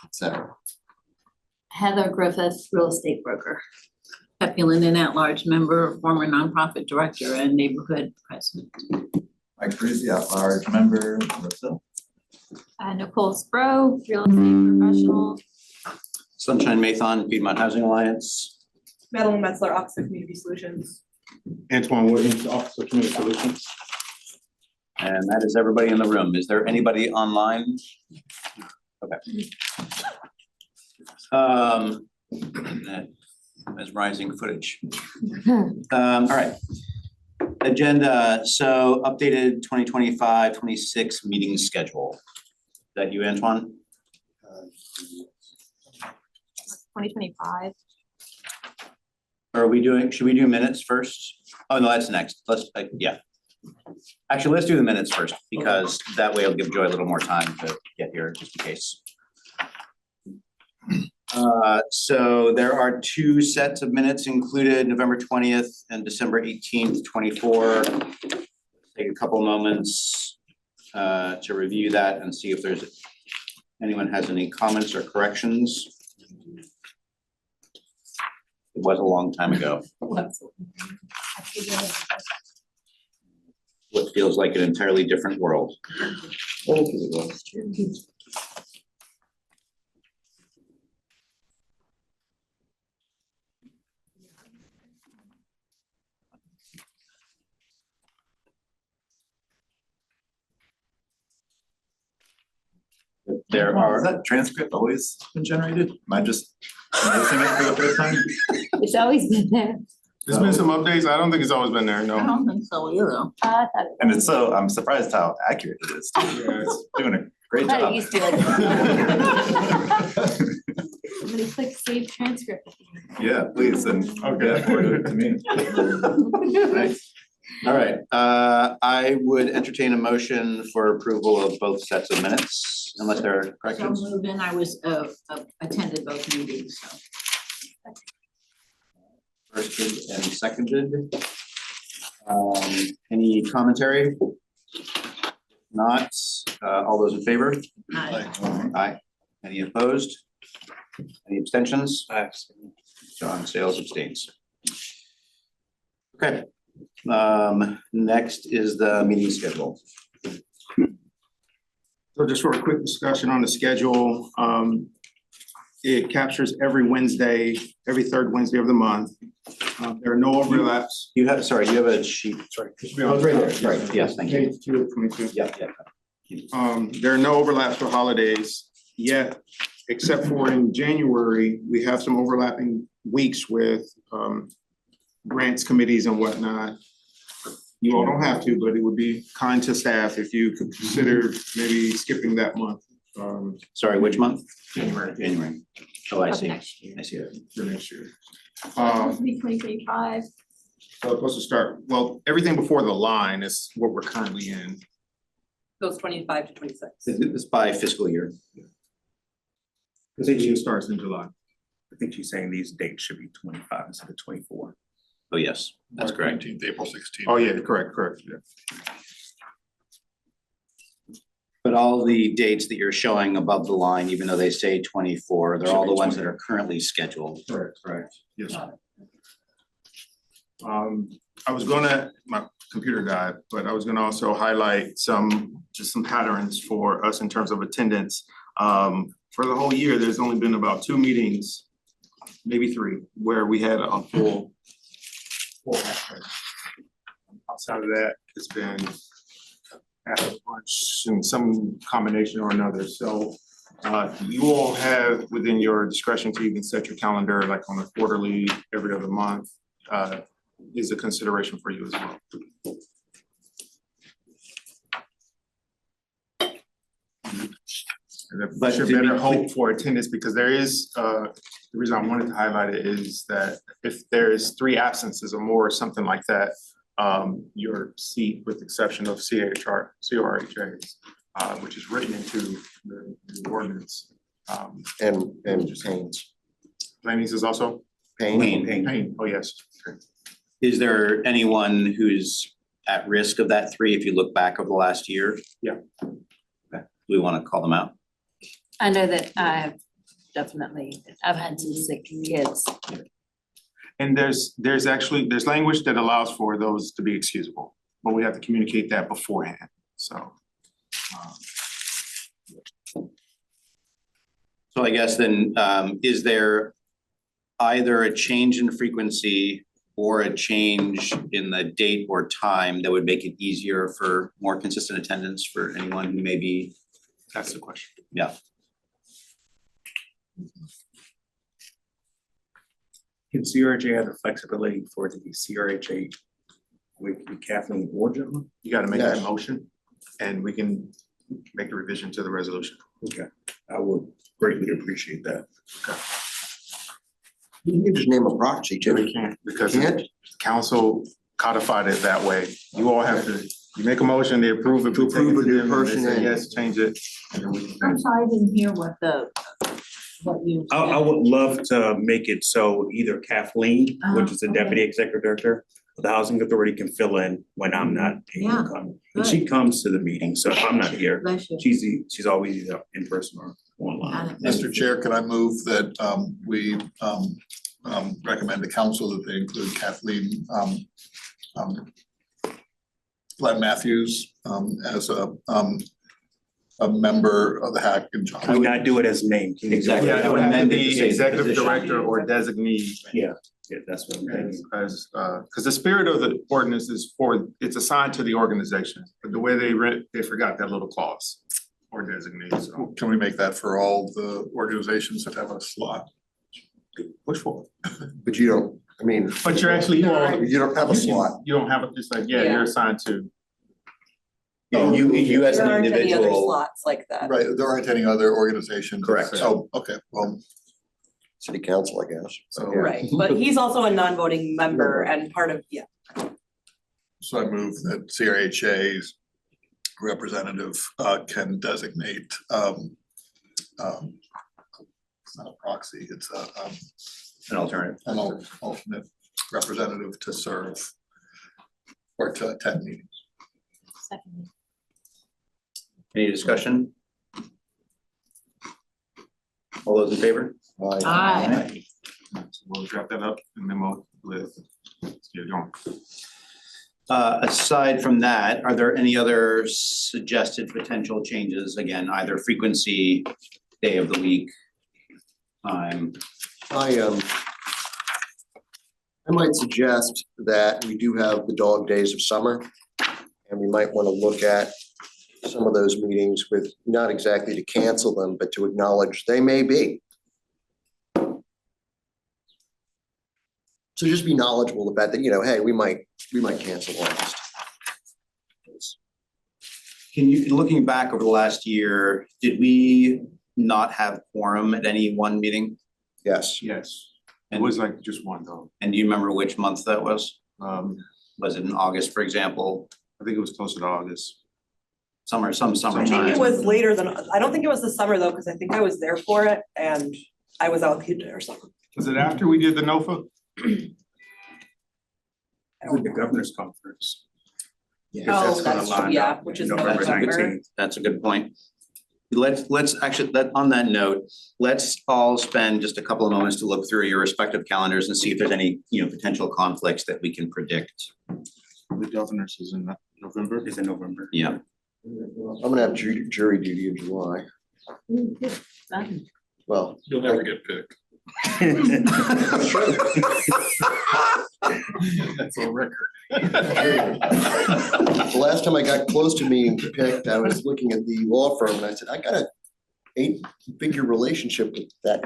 etc. Heather Griffith, real estate broker. Pepulin, an at-large member, former nonprofit director and neighborhood president. Mike Parisi, at-large member, Melissa. Nicole Sprow, real estate professional. Sunshine Mathon, Piedmont Housing Alliance. Madeline Metzler, Office of Community Solutions. Antoine Williams, Office of Community Solutions. And that is everybody in the room. Is there anybody online? Okay. That is rising footage. All right. Agenda, so updated 2025-26 meeting schedule. Is that you, Antoine? 2025. Are we doing, should we do minutes first? Oh, no, that's next. Let's, yeah. Actually, let's do the minutes first, because that way it'll give Joy a little more time to get here, just in case. So there are two sets of minutes included, November 20th and December 18th, 24. Take a couple moments to review that and see if there's anyone has any comments or corrections. It was a long time ago. What feels like an entirely different world. There are. Has that transcript always been generated? Am I just noticing it for the first time? It's always been there. There's been some updates. I don't think it's always been there, I no. don't think so either. I thought And it's so, I'm surprised how accurate it is. Yeah, it's Doing a great I job. used to like. Somebody click save transcript. Yeah, please, and okay, forward it to me. Nice. All right, I would entertain a motion for approval of both sets of minutes, unless there are So corrections. moved in, I was, attended both meetings, so. Firsted and seconded. Any commentary? Not, all those in favor? Aye. Any opposed? Any abstentions? John Sales abstains. Okay. Next is the meeting schedule. So just for a quick discussion on the schedule, it captures every Wednesday, every third Wednesday of the month. There are no overlaps. You have, sorry, you have a sheet. Sorry. Oh, it's right there. Right, yes, thank you. Page 2 of 22. Yeah. There are no overlaps for holidays yet, except for in January, we have some overlapping weeks with grants committees and whatnot. You all don't have to, but it would be kind to staff if you could consider maybe skipping that month. Sorry, which month? January. January. Oh, I Of see. next year. I see it. For next year. Supposed to be 2025. So it's supposed to start, well, everything before the line is what we're currently in. Goes 25 to 26. It's by fiscal year. Because each year starts in July. I think she's saying these dates should be 25 instead of 24. Oh, yes, that's correct. April 16th. Oh, yeah, correct, yeah. But all the dates that you're showing above the line, even though they say 24, they're all the ones that are currently scheduled. Correct. Yes. I was gonna, my computer died, but I was gonna also highlight just some patterns for us in terms of attendance. For the whole year, there's only been about 2 meetings, maybe 3, where we had a full. Outside of that, it's been after lunch and some combination or another. So you all have within your discretion to even set your calendar like on a quarterly, every other month, is a consideration for you as well. But you better hope for attendance because there is, the reason I wanted to highlight it is that if there is 3 absences or more, or something like that, your seat, with the exception of CORHAs, which is written into the ordinance. And Payne's. Payne's is also? Payne. Oh, yes. Is there anyone who's at risk of that 3 if you look back over the last year? Yeah. Okay, we want to call them out. I know that I've had some sick kids. And there's language that allows for those to be excusable, but we have to communicate that beforehand, so. So I guess then, is there either a change in frequency or a change in the date or time that would make it easier for more consistent attendance for anyone who may be, That's the question. yeah. Can CRHA have the flexibility for the CRHA with Kathleen or John? You gotta make that Yes. motion, and we can make the revision to the resolution. Okay, I would greatly appreciate that. You can just name a proxy too. We can't, because Can't? council codified it that way. You all have to, you make a motion, they approve it. To we take it approve a new them, and they person say in. yes, change it, and then we I'm can. sorry, I didn't hear what you. I would love to make it so either Kathleen, which is the okay. deputy executive director of the housing authority, can fill in when I'm not able Yeah, to come. And she comes to the meeting, so if I'm not here, Bless you. she's always either in person or online. Got it. Mr. Chair, can I move that we recommend to council that they include Kathleen Glenn Matthews as a member of the Hack and John. Can we not do it as named? Can you- Exactly. Yeah, it would have to Amended to be say executive position. director or designee. Yeah, that's what I'm thinking. Because the spirit of the ordinance is it's assigned to the organization, but the way they forgot that little clause or designate, so Can we make that for all the organizations that have a slot? push for it. But you don't, I mean, But you're actually, you all. you don't have a slot. You don't have it, it's like, yeah, you're assigned to. Yeah, you as There an aren't any other individual, slots like that. Right, there aren't any other organizations. Correct. So, okay, well, City council, I guess. so, Right, but he's also a non-voting member and part of, yeah. so I move that CRHA's representative can designate it's not a proxy, it's an alternative. an alternate representative to serve or to attend meetings. Second. Any discussion? All those in favor? Aye. So we'll draft that up and memo with, let's get it going. Aside from that, are there any other suggested potential changes? Again, either frequency, day of the week, time. I might suggest that we do have the dog days of summer. And we might want to look at some of those meetings with, not exactly to cancel them, but to acknowledge they may be. So just be knowledgeable about that, hey, we might cancel August. Can you, looking back over the last year, did we not have quorum at any one meeting? Yes, Yes, it was like just one though. And do you remember which month that was? I Was it in August, for example? think it was closer to August. Some I think summertime? it was later than, I don't think it was the summer though, because I think I was there for it and I was allocated or something. Was it after we did the NOFA? With the governor's conference. Oh, Because gonna that's line true, yeah, up which is November November. 19th. That's a good point. Let's actually, on that note, let's all spend just a couple of moments to look through your respective calendars and see if there's any, potential conflicts that we can predict. The governor's is in November. Is in November. Yeah, I'm gonna have jury duty in July. Well, You'll never get picked. That's a record. the last time I got close to being picked, I was looking at the law firm and I said, I got an 8-figure relationship with that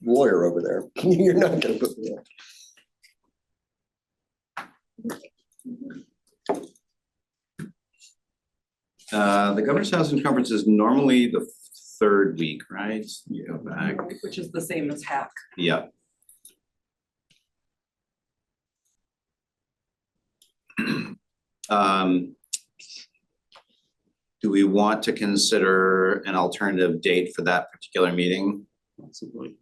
lawyer over there. You're not gonna put me on. the Governor's Housing Conference is normally the third week, right? You go back, Which is the same as hack. yeah. Do we want to consider an alternative date for that particular meeting? Possibly.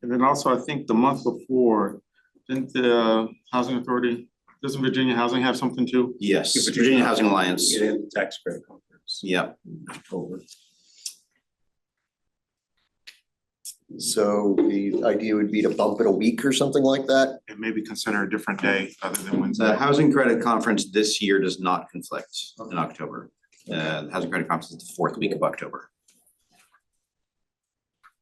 And then also, I think the month before, didn't the Housing Authority, doesn't Virginia Housing have something too? Yes, Yeah, but Virginia Housing Alliance, It is tax credit conference. yeah. in October. So the idea would be to bump it a week or something like that. And maybe consider a different day other than The Wednesday. Housing Credit Conference this year does not conflict in October. The Housing Credit Conference is the fourth week of October.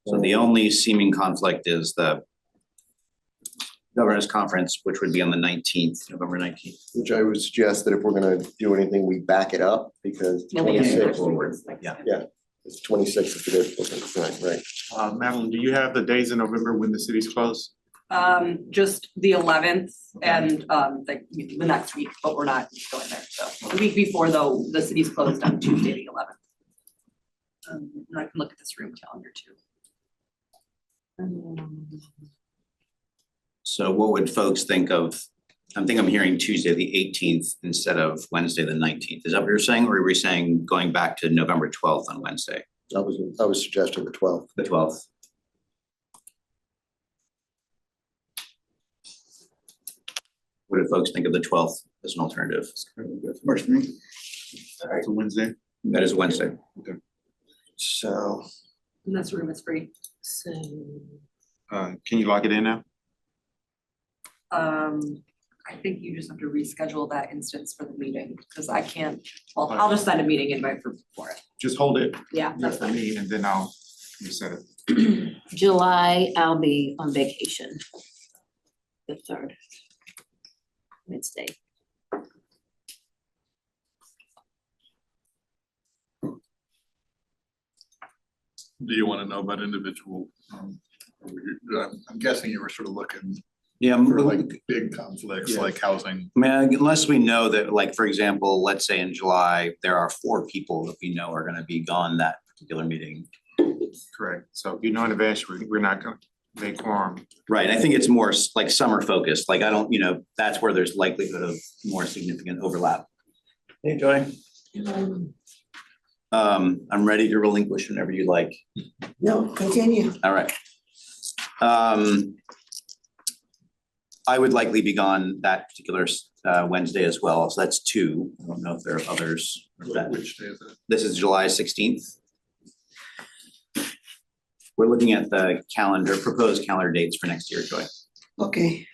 So the only seeming conflict is the Governor's Conference, which would be on the 19th, November 19th. Which I would suggest that if we're gonna do anything, we back it up because Yeah, we have to 26, forward. Yeah. it's 26 if it is, right. Madeline, do you have the days in November when the city's closed? Just the 11th and the next week, but we're not going there, so the week before though, the city's closed on Tuesday, the 11th. And I can look at this room calendar too. So what would folks think of, I'm hearing Tuesday, the 18th instead of Wednesday, the 19th. Is that what you're saying? Or are we saying going back to November 12th on Wednesday, I was suggesting the 12th. the 12th? What do folks think of the 12th as an alternative? Works for me. It's a Wednesday. That is Wednesday. So, And this room is free. So, Can you lock it in now? I think you just have to reschedule that instance for the meeting, because I can't, well, I'll just send a meeting invite for it. Just hold it Yeah, that's for fine. me and then I'll reset it. July, I'll be on vacation. The 3rd. Wednesday. Do you wanna know about individual, I'm guessing you were sort of looking Yeah, for like big conflicts, Yeah. like housing. I mean, unless we know that, like, for example, let's say in July, there are 4 people that we know are gonna be gone that particular meeting. Correct. So you know in advance, we're not gonna make quorum. Right, I think it's more like summer focused, like I don't, that's where there's likelihood of more significant overlap. Hey, Joy. I'm ready to relinquish whenever you like. No, continue. All right. I would likely be gone that particular Wednesday as well, so that's 2. I don't know if there are others. Which day is it? This is July 16th. We're looking at the calendar, proposed calendar dates for next year, Joy. Okay.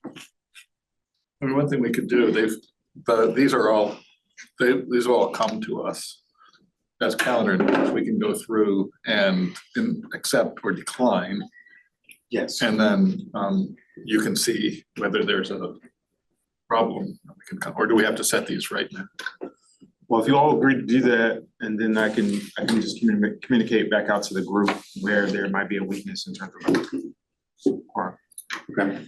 I mean, one thing we could do, these are all come to us as calendar dates. We can go through and accept or decline. Yes. And then you can see whether there's a problem. Or do we have to set these right now? Well, if you all agree to do that, and then I can just communicate back out to the group where there might be a weakness in terms of quorum. Okay.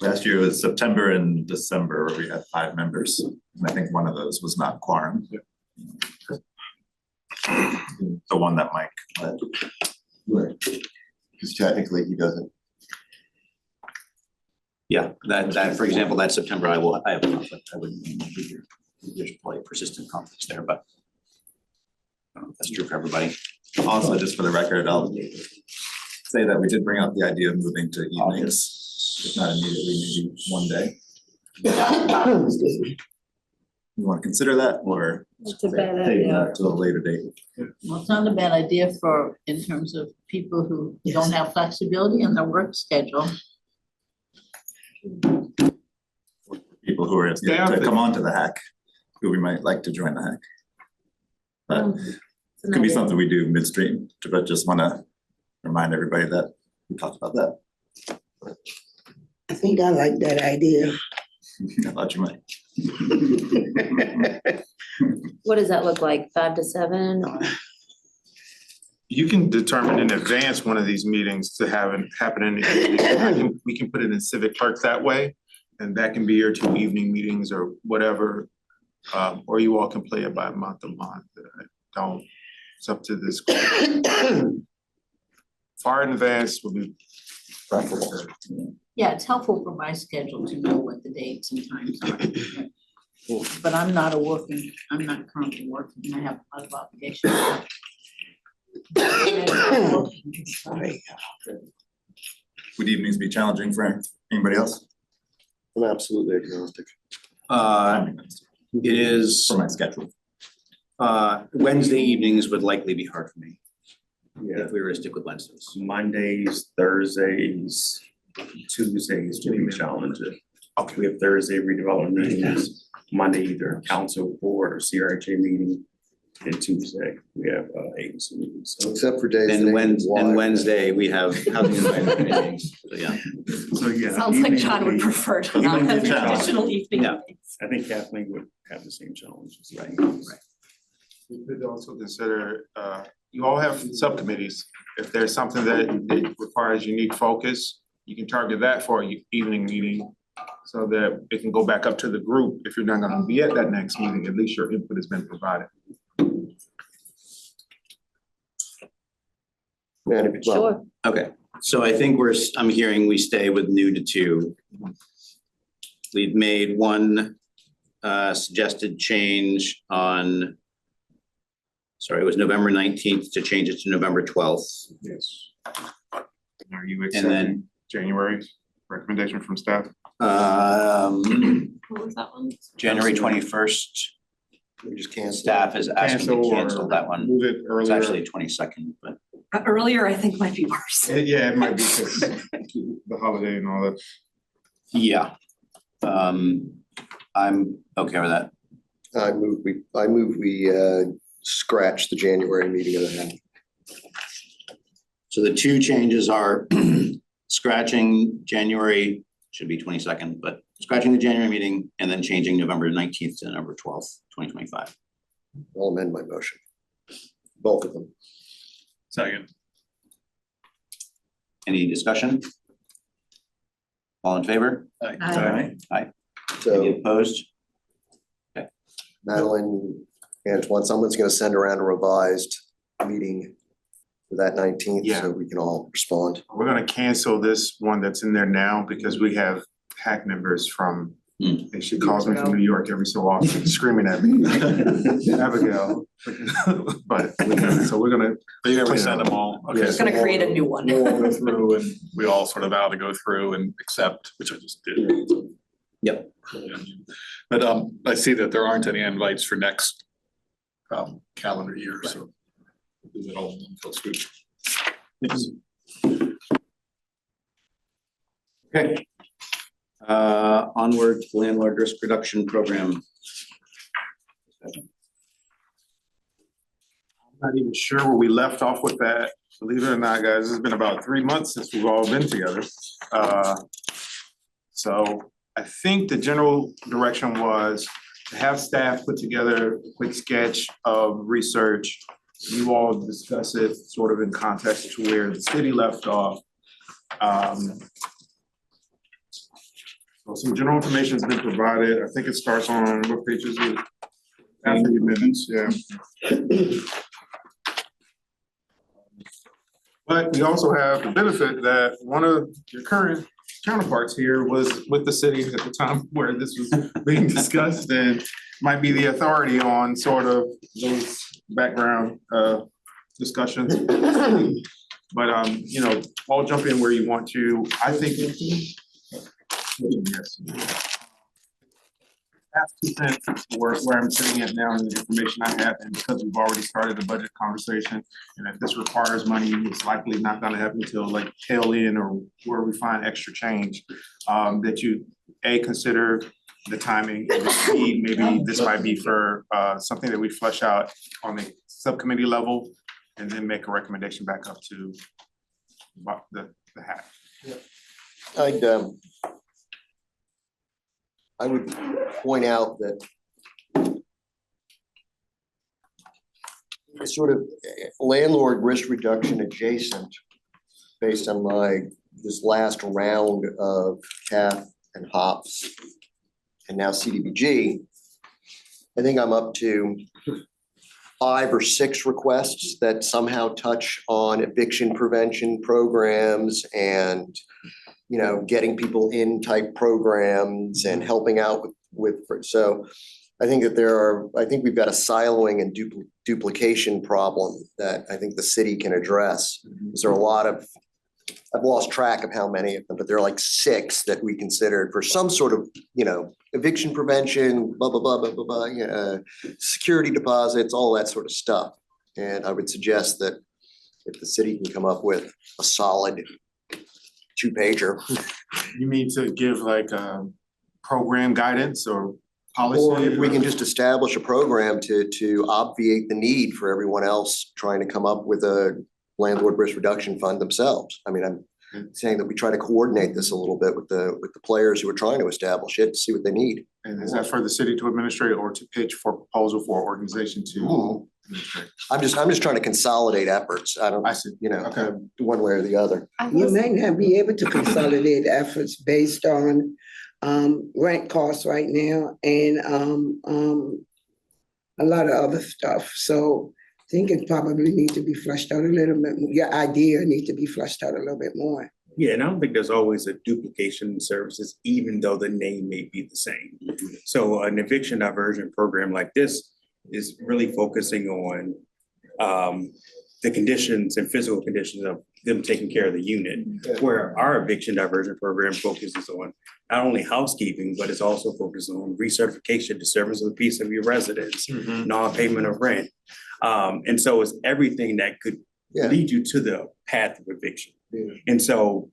Last year was September and December, where we had 5 members, and I think one of those was not quorum. The one that Mike led. because technically he doesn't. Yeah, that, for example, that September, I have a conflict, I wouldn't be here. There's probably persistent conflicts there, but I don't know if that's true for everybody. Also, just for the record, I'll say that we did bring up the idea of moving to evenings, if not immediately, maybe one day. You want to consider that, or It's a bad take idea. that to a later date? Well, it's not a bad idea in terms of people who don't have flexibility in their work schedule. People who are Yeah, to come on to the hack, who we might like to join the hack. But it could be something we do midstream, but just want to remind everybody that we talked about that. I think I like that idea. I thought you might. What does that look like? 5 to 7 or? You can determine in advance one of these meetings to have it happen in the evening. We can put it in Civic Park that way, and that can be your 2 evening meetings or whatever. Or you all can play it by month to month. Don't, it's up to this. Far in advance will be preferable. Yeah, it's helpful for my schedule to know what the dates and times are. But I'm not currently working, and I have a lot of obligations. Sorry. Would evenings be challenging for anybody else? I'm absolutely agnostic. It is, For my schedule. Wednesday evenings would likely be hard for me. Yeah, if we were to stick with Wednesdays. Mondays, Thursdays, Tuesdays will be challenging. We have Thursday redevelopment meetings, Monday either council board or CRHA meeting. And Tuesday, we have agency meetings, so. Except for days. And that And wide. Wednesday, we have housing advisory meetings, so yeah. So, yeah. Sounds like evening John would be- prefer to not evening have would be challenging. additional evening Yeah. meetings. I think Kathleen would have the same challenges. Right. We could also consider, you all have subcommittees. If there's something that requires unique focus, you can target that for an evening meeting. So that it can go back up to the group. If you're not gonna be at that next meeting, at least your input has been provided. And if, well, Okay, so I think I'm hearing we stay with new to two. We've made one suggested change on, sorry, it was November 19th to change it to November 12th. Yes. Are you And then- accepting January's recommendation from staff? What was that one? January 21st, we just can't. staff is asking to Cancel or cancel that one. Move it It's earlier. actually 22nd, but Earlier, I think might be worse. Yeah, it might be because the holiday and all that. yeah. I'm okay with that. I move we scratch the January meeting of the hand. So the two changes are scratching January, should be 22nd, but scratching the January meeting and then changing November 19th to November 12th, 2025. I'll amend my motion. Both of them. Second. Any discussion? All in favor? Aye. Any So opposed? Madeline, Antoine, someone's gonna send around a revised meeting for that 19th, Yeah. so we can all respond. We're gonna cancel this one that's in there now because we have PAC members from, and she calls me from New York every so often screaming at me. Abigail. But, so we're gonna. Are you gonna clean it resend up. them all? Okay, Yeah. Just gonna create a new one. we'll all go through and we all sort of vow to go through and accept, which I just did. Yep. But I see that there aren't any invites for next calendar year, so. Do it all in one fell swoop. Yes. Okay. Onward to landlord risk reduction program. I'm not even sure where we left off with that. Believe it or not, guys, it's been about 3 months since we've all been together. So I think the general direction was to have staff put together a quick sketch of research. You all discuss it sort of in context to where the city left off. So some general information has been provided. I think it starts on what page is it? After your minutes, yeah. But we also have the benefit that one of your current counterparts here was with the city at the time where this was being discussed and might be the authority on sort of those background discussions. But you know, I'll jump in where you want to. I think. Yes. That's 2 cents where I'm sitting at now and the information I have, and because we've already started the budget conversation, and if this requires money, it's likely not gonna happen until like tail end or where we find extra change. That you, consider the timing, and the need. Maybe this might be for something that we flesh out on the subcommittee level, and then make a recommendation back up to the hat. I would point out that it's sort of landlord risk reduction adjacent based on this last round of CAF and HOPS and now CDBG. I think I'm up to 5 or 6 requests that somehow touch on eviction prevention programs and, you know, getting people in type programs and helping out with, so I think that I think we've got a siloing and duplication problem that I think the city can address. Is there a lot of, I've lost track of how many of them, but there are like 6 that we considered for some sort of, you know, eviction prevention, blah, blah, blah, blah, blah, blah, security deposits, all that sort of stuff. And I would suggest that if the city can come up with a solid two-pager. You mean to give like program guidance or policy? Or if we can just establish a program to obviate the need for everyone else trying to come up with a landlord risk reduction fund themselves. I mean, I'm saying that we try to coordinate this a little bit with the players who are trying to establish it, to see what they need. And is that for the city to administrate or to pitch for proposal for organization to administrate? I'm just trying to consolidate efforts. I see. Okay. One way or the other. You might not be able to consolidate efforts based on rent costs right now and a lot of other stuff. So I think it probably needs to be fleshed out a little bit. Your idea needs to be fleshed out a little bit more. Yeah, and I don't think there's always a duplication in services, even though the name may be the same. So an eviction diversion program like this is really focusing on the conditions and physical conditions of them taking care of the unit. Where our eviction diversion program focuses on not only housekeeping, but it's also focused on recertification, disturbance of the peace of your residence, non-payment of rent. And so it's everything that could lead you to the path of eviction. And so,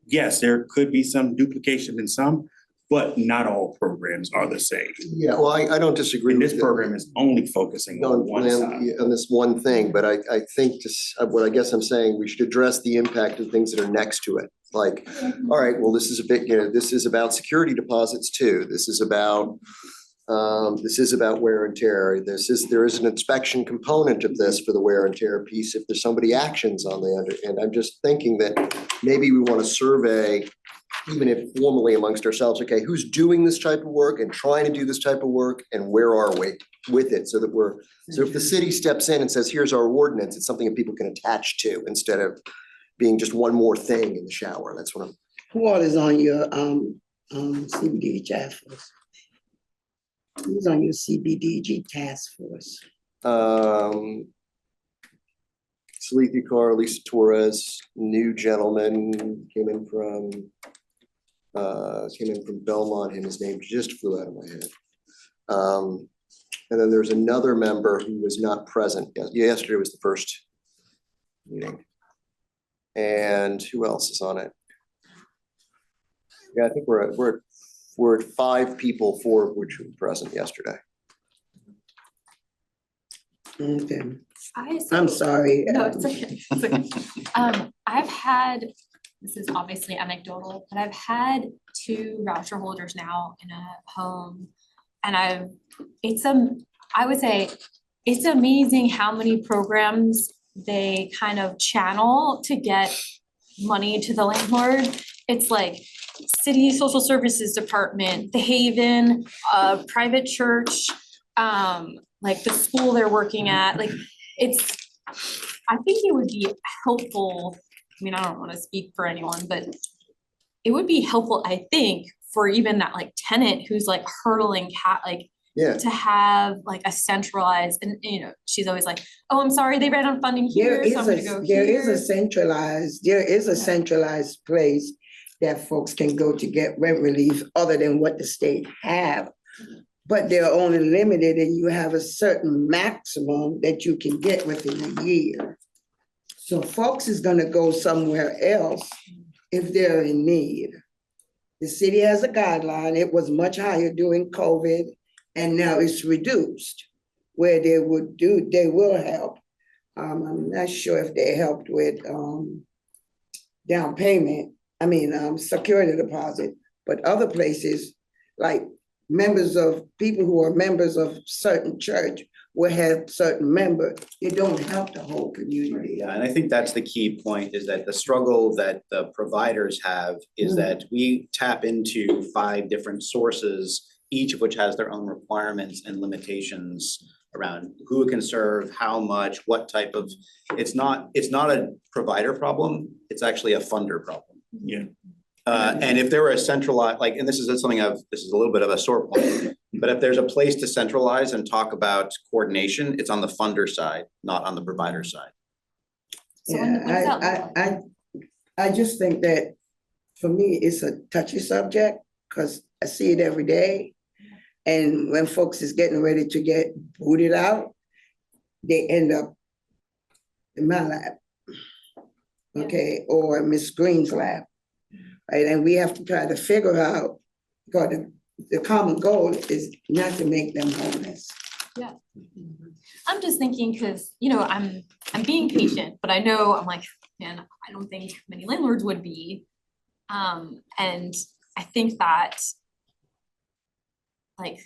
yes, there could be some duplication in some, but not all programs are the same. Yeah, well, I don't disagree And with this you program is only focusing on one side. on this one thing, but I think what I guess I'm saying, we should address the impact of things that are next to it. Like, all right, well, this is a bit, this is about security deposits too. This is about wear and tear. There is an inspection component of this for the wear and tear piece if there's somebody actions on the under, and I'm just thinking that maybe we want to survey, even if formally amongst ourselves, okay, who's doing this type of work and trying to do this type of work, and where are we with it, so that so if the city steps in and says, here's our ordinance, it's something that people can attach to instead of being just one more thing in the shower. That's what I'm. Who all is on your CBDG task force? Who's on your CBDG task force? Salethi Carr, Lisa Torres, new gentleman came in from Belmont, and his name just flew out of my head. And then there's another member who was not present. Yesterday was the first meeting. And who else is on it? Yeah, I think we're at 5 people, 4 of which were present yesterday. Okay, I I'm sorry. No, it's okay. It's okay. I've had, this is obviously anecdotal, but I've had 2 voucher holders now in a home. And I would say it's amazing how many programs they kind of channel to get money to the landlord. It's like city social services department, the Haven, private church, like the school they're working at, like I think it would be helpful, I mean, I don't wanna speak for anyone, but it would be helpful, I think, for even that like tenant who's like hurdling to have like a centralized, and she's always like, oh, I'm sorry, they ran out of funding here, so I'm gonna go here. There is a centralized place that folks can go to get rent relief other than what the state have. But they're only limited, and you have a certain maximum that you can get within a year. So folks is gonna go somewhere else if they're in need. The city has a guideline. It was much higher during COVID, and now it's reduced, where they will help. I'm not sure if they helped with down payment, security deposit, but other places, like people who are members of certain church will have certain members. It don't help the whole community. Yeah, and I think that's the key point, is that the struggle that the providers have is that we tap into 5 different sources, each of which has their own requirements and limitations around who it can serve, how much, what type of, it's not a provider problem, it's actually a funder problem. Yeah. And if there were a centralized, and this is a little bit of a sore point, but if there's a place to centralize and talk about coordination, it's on the funder side, not on the provider side. So what does that look like? I just think that for me, it's a touchy subject because I see it every day. And when folks is getting ready to get booted out, they end up in my lab. Okay, or Miss Green's lab. Right, and we have to try to figure out, because the common goal is not to make them homeless. I'm just thinking, cause you know, I'm being patient, but I know, I'm like, man, I don't think many landlords would be. And I think that like,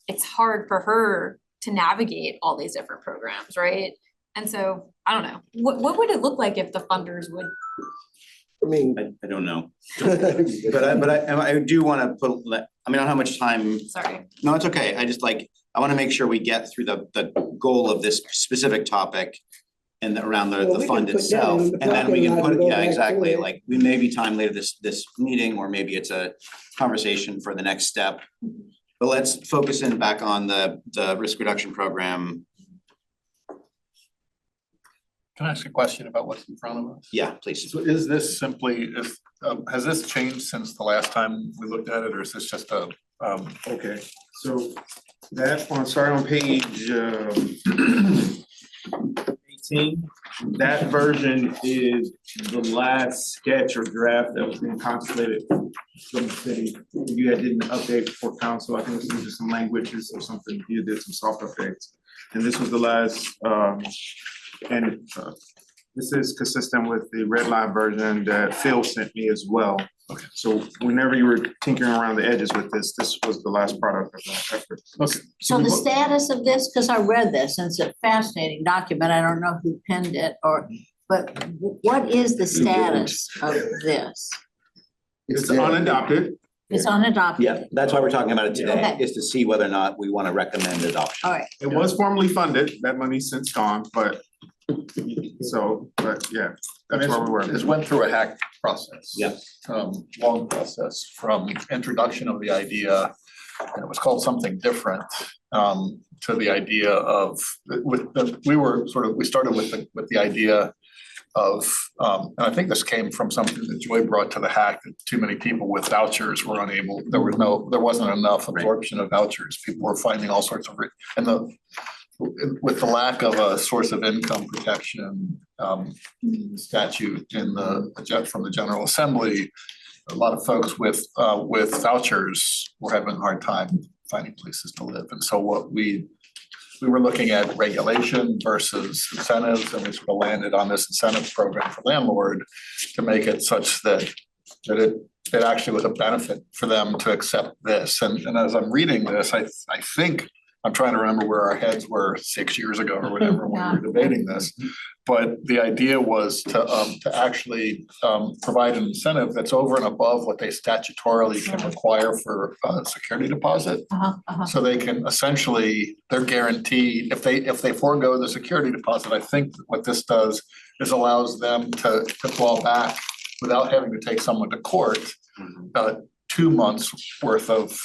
it's hard for her to navigate all these different programs, right? And so, I don't know, what would it look like if the funders would, I mean. I don't know, but I do wanna put, I mean, I don't know how much time. sorry, No, it's okay, I just like, I wanna make sure we get through the goal of this specific topic and around Well, the we fund can put that itself, in the and then we parking can lot put, and go yeah, back to exactly, it. like, we may be time later this meeting, or maybe it's a conversation for the next step. But let's focus in back on the risk reduction program. Can I ask a question about what's in front of us? Yeah, please. So is this simply, has this changed since the last time we looked at it, or is this just a, Okay, so that on, starting on page 18, that version is the last sketch or draft that was being contemplated from the city. You had did an update for council, I think it was just some languages or something, you did some soft updates. And this was the last, this is consistent with the red line version that Phil sent me as well. Okay. So whenever you were tinkering around the edges with this was the last product of that effort. okay. So the status of this, because I read this and it's a fascinating document, I don't know who penned it but what is the status of this? It's unadopted. It's unadopted. Yeah, that's why we're talking about it today, Okay. is to see whether or not we wanna recommend adoption. All right, It was formerly funded, that money's since gone, but yeah, I that's mean, where we were. It went through a hack process. Yeah. Long process from introduction of the idea, and it was called something different, to the idea of, we started with the idea of, and I think this came from something that Joy brought to the hack, that too many people with vouchers were unable, there wasn't enough absorption of vouchers, people were finding all sorts of, with the lack of a source of income protection statute from the General Assembly, a lot of folks with vouchers were having a hard time finding places to live. And so what we were looking at regulation versus incentives, and we sort of landed on this incentive program for landlord to make it such that it actually was a benefit for them to accept this. And as I'm reading this, I think I'm trying to remember where our heads were 6 years ago or whatever when we were debating this. But the idea was to actually provide an incentive that's over and above what they statutorily can require for a security deposit. So they can essentially, they're guaranteed, if they forego the security deposit, I think what this does is allows them to fall back without having to take someone to court. 2 months worth of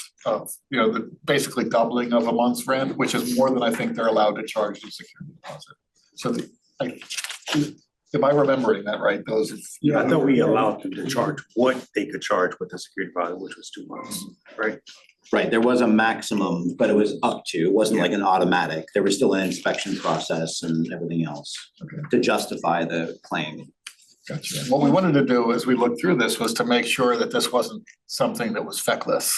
basically doubling of a month's rent, which is more than I think they're allowed to charge the security deposit. So am I remembering that right? Yeah, I thought we allowed them to charge what they could charge with the security deposit, which was 2 months, right? Right, there was a maximum, but it was up to, it wasn't like an automatic, there was still an inspection process and everything else to justify the claim. Gotcha. What we wanted to do as we looked through this was to make sure that this wasn't something that was feckless.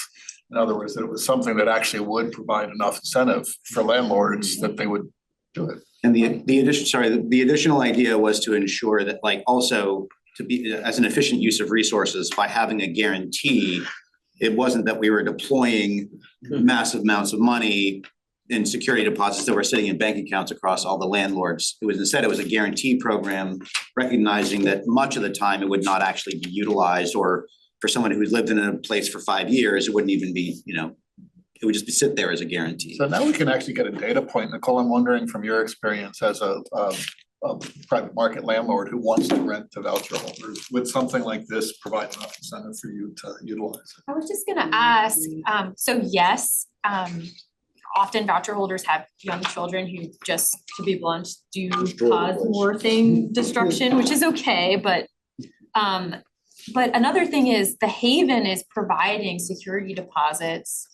In other words, that it was something that actually would provide enough incentive for landlords that they would do it. And the additional idea was to ensure that, like, also to be as an efficient use of resources by having a guarantee. It wasn't that we were deploying massive amounts of money in security deposits that were sitting in bank accounts across all the landlords. It was a guarantee program, recognizing that much of the time it would not actually be utilized, or for someone who's lived in a place for 5 years, it wouldn't even be, it would just sit there as a guarantee. So now we can actually get a data point. Nicole, I'm wondering from your experience as a private market landlord who wants to rent to voucher holders, would something like this provide enough incentive for you to utilize it? I was just gonna ask, so yes, often voucher holders have young children who, just to be blunt, do cause more destruction, which is okay, but another thing is the Haven is providing security deposits.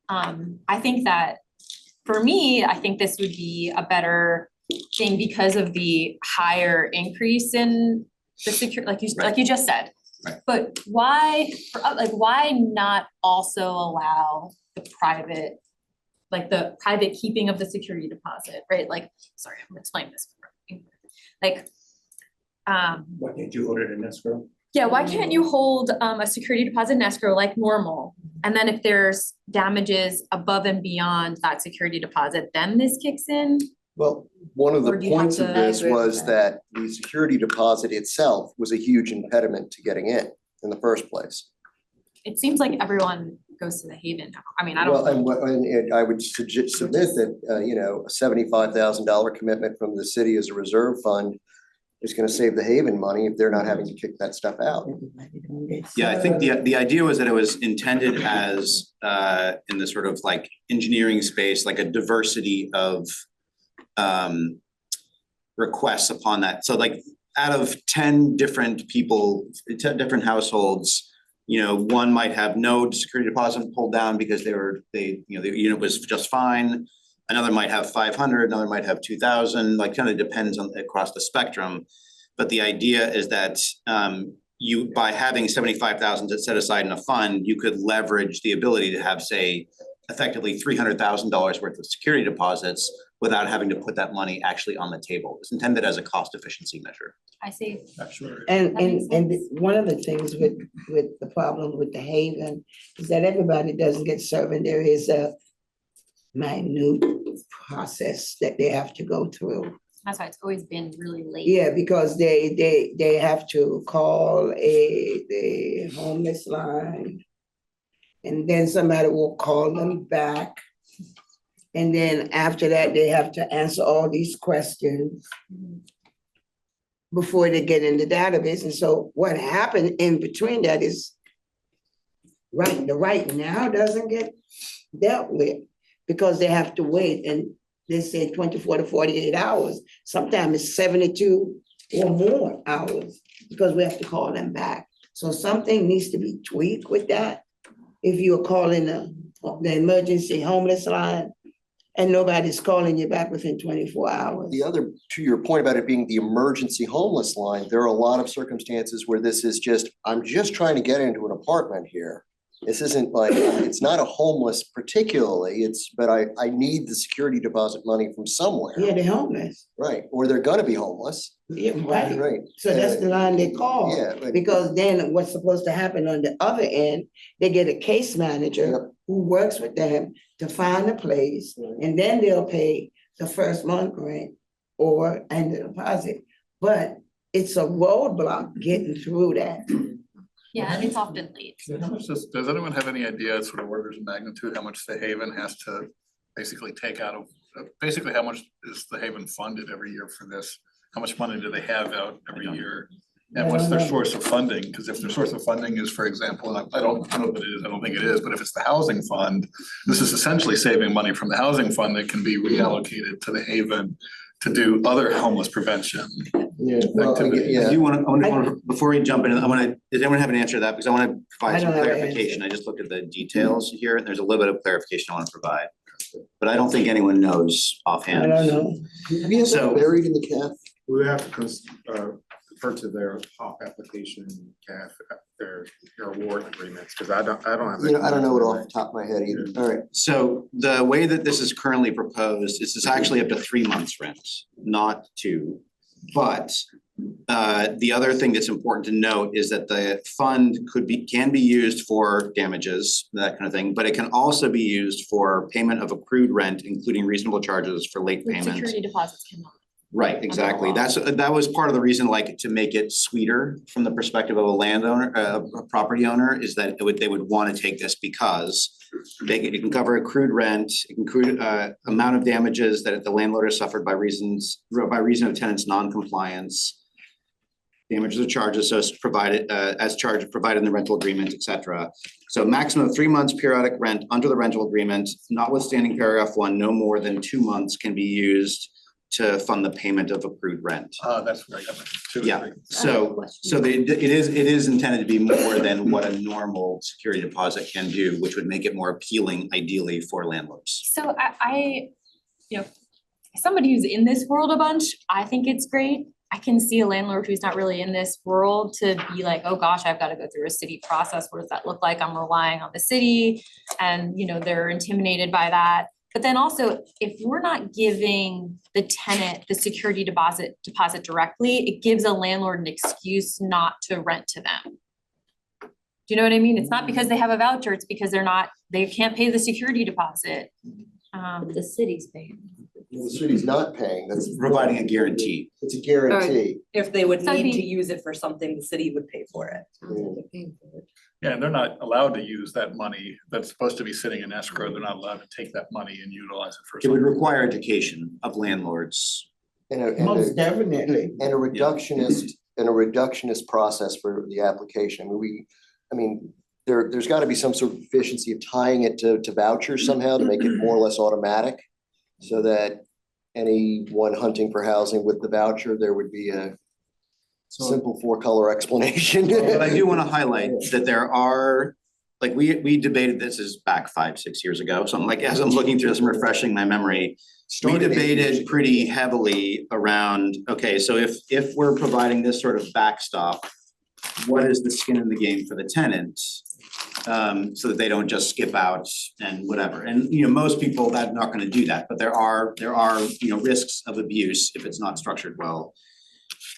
I think that for me, I think this would be a better thing because of the higher increase in the like you just said. Right. But why, why not also allow the private keeping of the security deposit, right? Like, sorry, I'm explaining this. Like, Why can't you hold it in escrow? yeah, why can't you hold a security deposit in escrow like normal? And then if there's damages above and beyond that security deposit, then this kicks in? Well, one of the Or do you have points of to- this I agree with was that the security deposit itself was a huge impediment to getting in the first place. It seems like everyone goes to the Haven now. I mean, I Well, don't, and I would submit that, a $75,000 commitment from the city as a reserve fund is gonna save the Haven money if they're not having to kick that stuff out. Yeah, I think the idea was that it was intended as in the sort of like engineering space, like a diversity of requests upon that. So like out of 10 different people, 10 different households, one might have no security deposit pulled down because the unit was just fine. Another might have 500, another might have 2,000, like kind of depends on across the spectrum. But the idea is that you, by having 75,000 set aside in a fund, you could leverage the ability to have, say, effectively $300,000 worth of security deposits without having to put that money actually on the table. It's intended as a cost efficiency measure. I see. Absolutely. And, That makes and sense. one of the things with the problem with the Haven is that everybody doesn't get served, and there is a minute process that they have to go through. That's why it's always been really late. Yeah, because they have to call the homeless line. And then somebody will call them back. And then after that, they have to answer all these questions before they get in the database. And so what happened in between that is the right now doesn't get dealt with because they have to wait, and they say 24 to 48 hours. Sometimes it's 72 or more hours because we have to call them back. So something needs to be tweaked with that. If you're calling the emergency homeless line and nobody's calling you back within 24 hours. The other, to your point about it being the emergency homeless line, there are a lot of circumstances where this is just, I'm just trying to get into an apartment here. This isn't like, it's not a homeless particularly, but I need the security deposit money from somewhere. Yeah, they're homeless. Right, or they're gonna be homeless. Yeah, right. Right. So that's the line they call. Yeah, right. Because then what's supposed to happen on the other end, they get a case manager who works with them to find a place, and then they'll pay the first month rent and the deposit. But it's a roadblock getting through that. Yeah, and it's often late. How much does anyone have any idea, sort of orders of magnitude, how much the Haven has to basically take out of, basically how much is the Haven funded every year for this? How much money do they have out every year? And what's their source of funding? Because if their source of funding is, for example, and I don't know what it is, I don't think it is, but if it's the housing fund, this is essentially saving money from the housing fund that can be reallocated to the Haven to do other homeless prevention. Yeah, well, activities. yeah. I do wanna, before we jump in, does anyone have an answer to that? Because I wanna I provide some don't have an clarification. I just looked at the details here, and there's a little bit of clarification I wanna provide. But I don't think anyone knows offhand. I don't know. Do we have So- that buried in the CAF? We would have to refer to their HOP application, CAF, their award agreements, because I don't have. I don't know it off the top of my head either. All right. So the way that this is currently proposed is it's actually up to 3 months rent, not 2. But the other thing that's important to note is that the fund can be used for damages, that kind of thing, but it can also be used for payment of accrued rent, including reasonable charges for late With payment. security deposit cannot. Right, exactly. law. That was part of the reason, like, to make it sweeter from the perspective of a landowner, a property owner, is that they would want to take this because it can cover accrued rent, it can accrue amount of damages that the landlord has suffered by reason of tenant's non-compliance. Damages or charges provided in the rental agreement, et cetera. So maximum of 3 months periodic rent under the rental agreement, notwithstanding paragraph 1, no more than 2 months can be used to fund the payment of accrued rent. That's right. Yeah, so it is intended to be more than what a normal security deposit can do, which would make it more appealing ideally for landlords. So I somebody who's in this world a bunch, I think it's great. I can see a landlord who's not really in this world to be like, oh gosh, I've got to go through a city process. What does that look like? I'm relying on the city and, you know, they're intimidated by that. But then also, if we're not giving the tenant the security deposit directly, it gives a landlord an excuse not to rent to them. Do you know what I mean? It's not because they have a voucher, it's because they can't pay the security deposit. The city's paying. The city's not paying, that's. Providing a guarantee. It's a guarantee. If they would So need the- to use it for something, the city would pay for it. They're paying for it. Yeah, and they're not allowed to use that money that's supposed to be sitting in escrow. They're not allowed to take that money and utilize it for It would something. require education of landlords. Most definitely. And a reductionist process for the application. I mean, there's gotta be some sort of efficiency of tying it to vouchers somehow to make it more or less automatic. So that anyone hunting for housing with the voucher, there would be a simple four-color explanation. But I do wanna highlight that there are, like, we debated this is back 5-6 years ago, something like, as I'm looking through this, I'm refreshing my memory. We Started 8 years debated ago. pretty heavily around, okay, so if we're providing this sort of backstop, what is the skin in the game for the tenant? So that they don't just skip out and whatever. And, you know, most people that are not gonna do that, but there are, you know, risks of abuse if it's not structured well.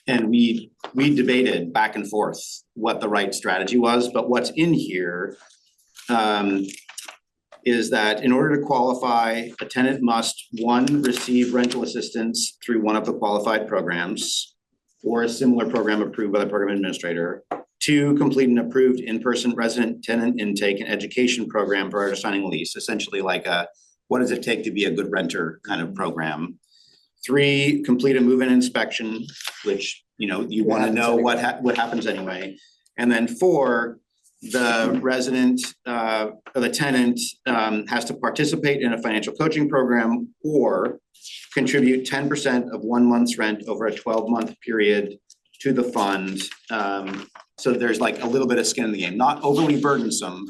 And we debated back and forth what the right strategy was, but what's in here is that in order to qualify, a tenant must, one, receive rental assistance through one of the qualified programs or a similar program approved by the program administrator. Two, complete an approved in-person resident tenant intake and education program prior to signing a lease, essentially like a, what does it take to be a good renter kind of program. Three, complete a move-in inspection, which, you know, you wanna know what happens anyway. And then four, the resident, or the tenant, has to participate in a financial coaching program or contribute 10% of 1 month's rent over a 12-month period to the fund. So there's like a little bit of skin in the game, not overly burdensome,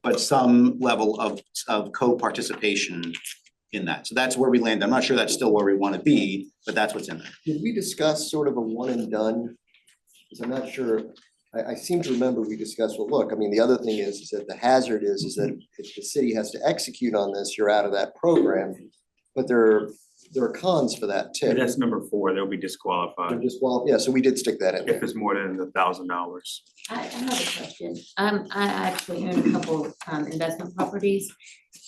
but some level of co-participation in that. So that's where we land. I'm not sure that's still where we wanna be, but that's what's in there. Did we discuss sort of a one and done? Because I'm not sure, I seem to remember we discussed, well, look, I mean, the other thing is that the hazard is that if the city has to execute on this, you're out of that program. But there are cons for that too. That's number 4, they'll be They're disqualified just, well, yeah, so we did stick that in if there. it's more than $1,000. I have a question. I actually own a couple investment properties.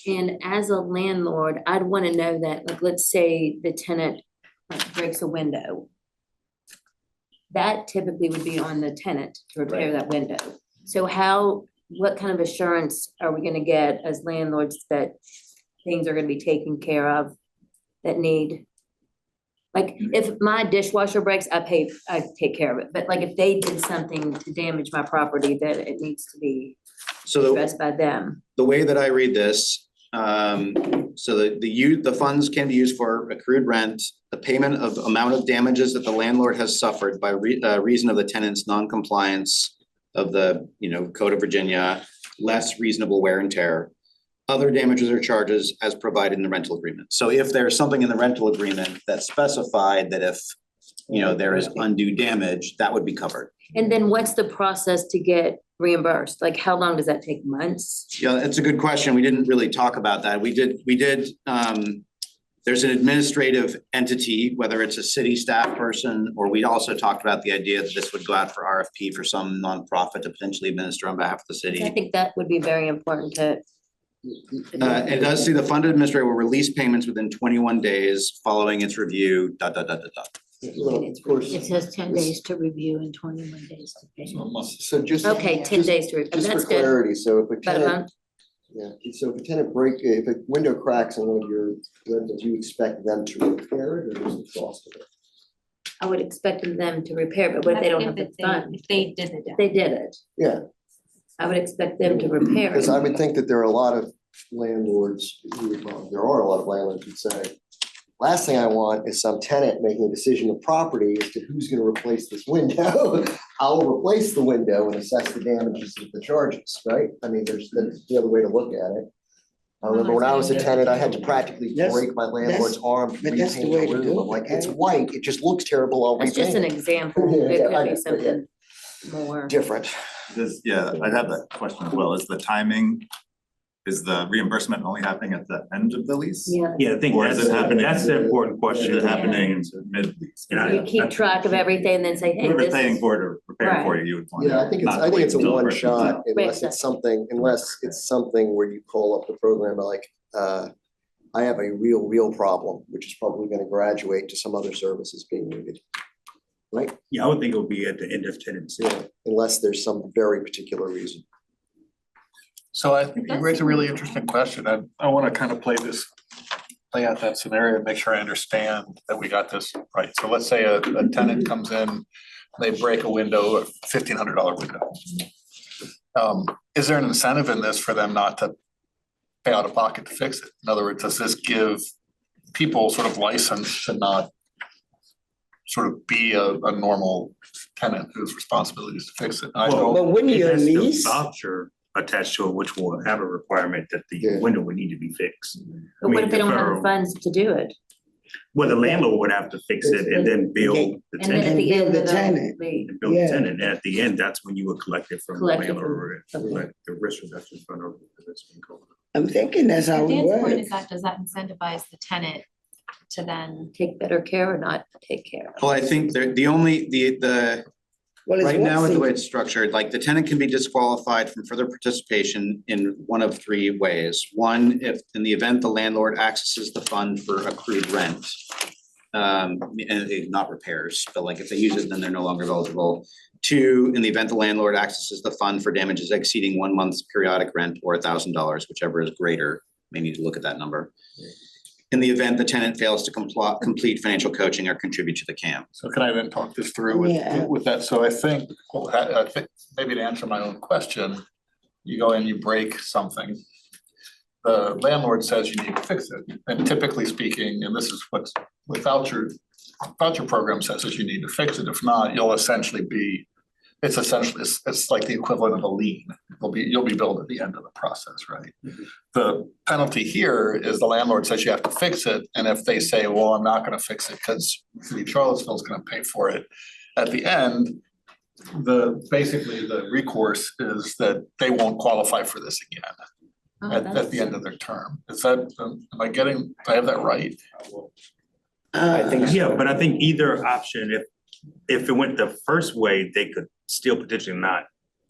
And as a landlord, I'd wanna know that, like, let's say the tenant like breaks a window. That typically would be on the tenant to repair that window. So what kind of assurance are we gonna get as landlords that things are gonna be taken care of that need? Like, if my dishwasher breaks, I take care of it, but like if they did something to damage my property, that it needs to be So addressed by them. the way that I read this, so the funds can be used for accrued rent, the payment of amount of damages that the landlord has suffered by reason of the tenant's non-compliance of the, you know, Code of Virginia, less reasonable wear and tear, other damages or charges as provided in the rental agreement. So if there's something in the rental agreement that specified that if, you know, there is undue damage, that would be covered. And then what's the process to get reimbursed? Like, how long does that take? Months? Yeah, that's a good question. We didn't really talk about that. We did, there's an administrative entity, whether it's a city staff person, or we also talked about the idea that this would go out for RFP for some nonprofit to potentially administer on behalf of the city. I think that would be very important to. It does say the fund administrator will release payments within 21 days following its review, . Well, of course, It says 10 days to review and 21 days to pay. so just. Okay, 10 days to, Just for that's good. clarity, so if a About a tenant, month? yeah, so if a tenant if a window cracks in one of your rentals, you expect them to repair it or is it cost of it? I would expect them to repair, but what if they don't have the funds? If they did the. They did it. Yeah, I would expect them to repair it. because I would think that there are a lot of landlords there are a lot of landlords who'd say, last thing I want is some tenant making a decision of property as to who's gonna replace this window. I'll replace the window and assess the damages of the charges, right? I mean, that's the other way to look at it. I remember when I was a Landlord's tenant, I gonna had to do practically That's- break my landlord's arm to but that's the repaint way the to room. do I'm like, it, it's right? white, it just looks terrible, I'll That's just an repaint it. example. Yeah, It I could know, be but something more. Different. This, yeah, I have that question as well. Is the timing, is the reimbursement only happening at the end of the lease? Yeah. Yeah, I think Or is it happening? that's the important Is question. it happening mid-lease? Yeah. You keep track of everything and then say, hey, Whoever's this paying is. for it or preparing for it, you would want. Yeah, I think not to I think wait it's a until the one person- shot unless Right. it's something, where you call up the program like, I have a real problem, which is probably gonna graduate to some other services being needed. Right? Yeah, I would think it would be at the end of tenancy. Yeah, unless there's some very particular reason. So I think you raise a really interesting question. I wanna kind of play out that scenario and make sure I understand that we got this right. So let's say a tenant comes in, they break a window, a $1,500 window. Is there an incentive in this for them not to pay out of pocket to fix it? In other words, does this give people sort of license to not sort of be a normal tenant whose responsibility is to fix it? And I Well, know, But wouldn't It your has the lease, voucher attached to it, which will have a requirement that the Yeah. window would need to be fixed. But what if they don't have the deferral. funds to do it? Well, the landlord would have to fix it and then bill Okay. the And then at tenant, the bill end the of tenant. the, and bill the Yeah. tenant, and at the end, that's when you would collect it from the Collect it landlord, from- okay. like the risk reduction fund or this one called. I'm thinking that's how it Dan's point is works. that, does that incentivize the tenant to then, take better care or not take care. Well, I think the Well, it's right now, one with the way thing- it's structured, like the tenant can be disqualified from further participation in one of three ways. One, if in the event the landlord accesses the fund for accrued rent. Not repairs, but like if they use it, then they're no longer eligible. Two, in the event the landlord accesses the fund for damages exceeding 1 month's periodic rent or $1,000, whichever is greater, may need to look at that number. In the event the tenant fails to complete financial coaching or contribute to the CAM. so can I then talk this through Yeah. with that? So I think, maybe to answer my own question, you go in, you break something. The landlord says you need to fix it, and typically speaking, and this is what's with voucher program says is you need to fix it. If not, you'll essentially be, it's like the equivalent of a lien. You'll be billed at the end of the process, right? The penalty here is the landlord says you have to fix it, and if they say, well, I'm not gonna fix it because City of Charlottesville's gonna pay for it, at the end, basically the recourse is that they won't qualify for this again Oh, at that's- the end of their term. Is that, do I have that right? I think so. Yeah, but I think either option, if it went the first way, they could still potentially not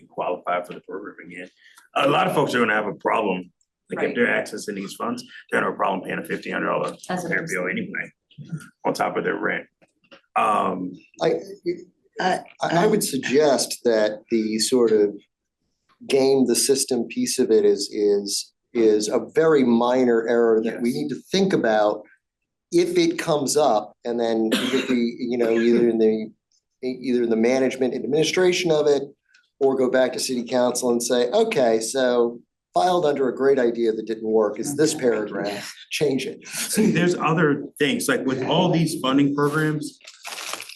qualify for the program again. A lot of folks are gonna have a problem, like if Right. they're accessing these funds, they're gonna have a problem paying a $1,500 That's what repair I'm bill saying. anyway, on top of their rent. I would suggest that the sort of game the system piece of it is a very minor error that we Yes. need to think about if it comes up and then either in the management and administration of it or go back to city council and say, okay, so filed under a great idea that didn't work is this paragraph, change it. See, there's other things, like with all these funding programs,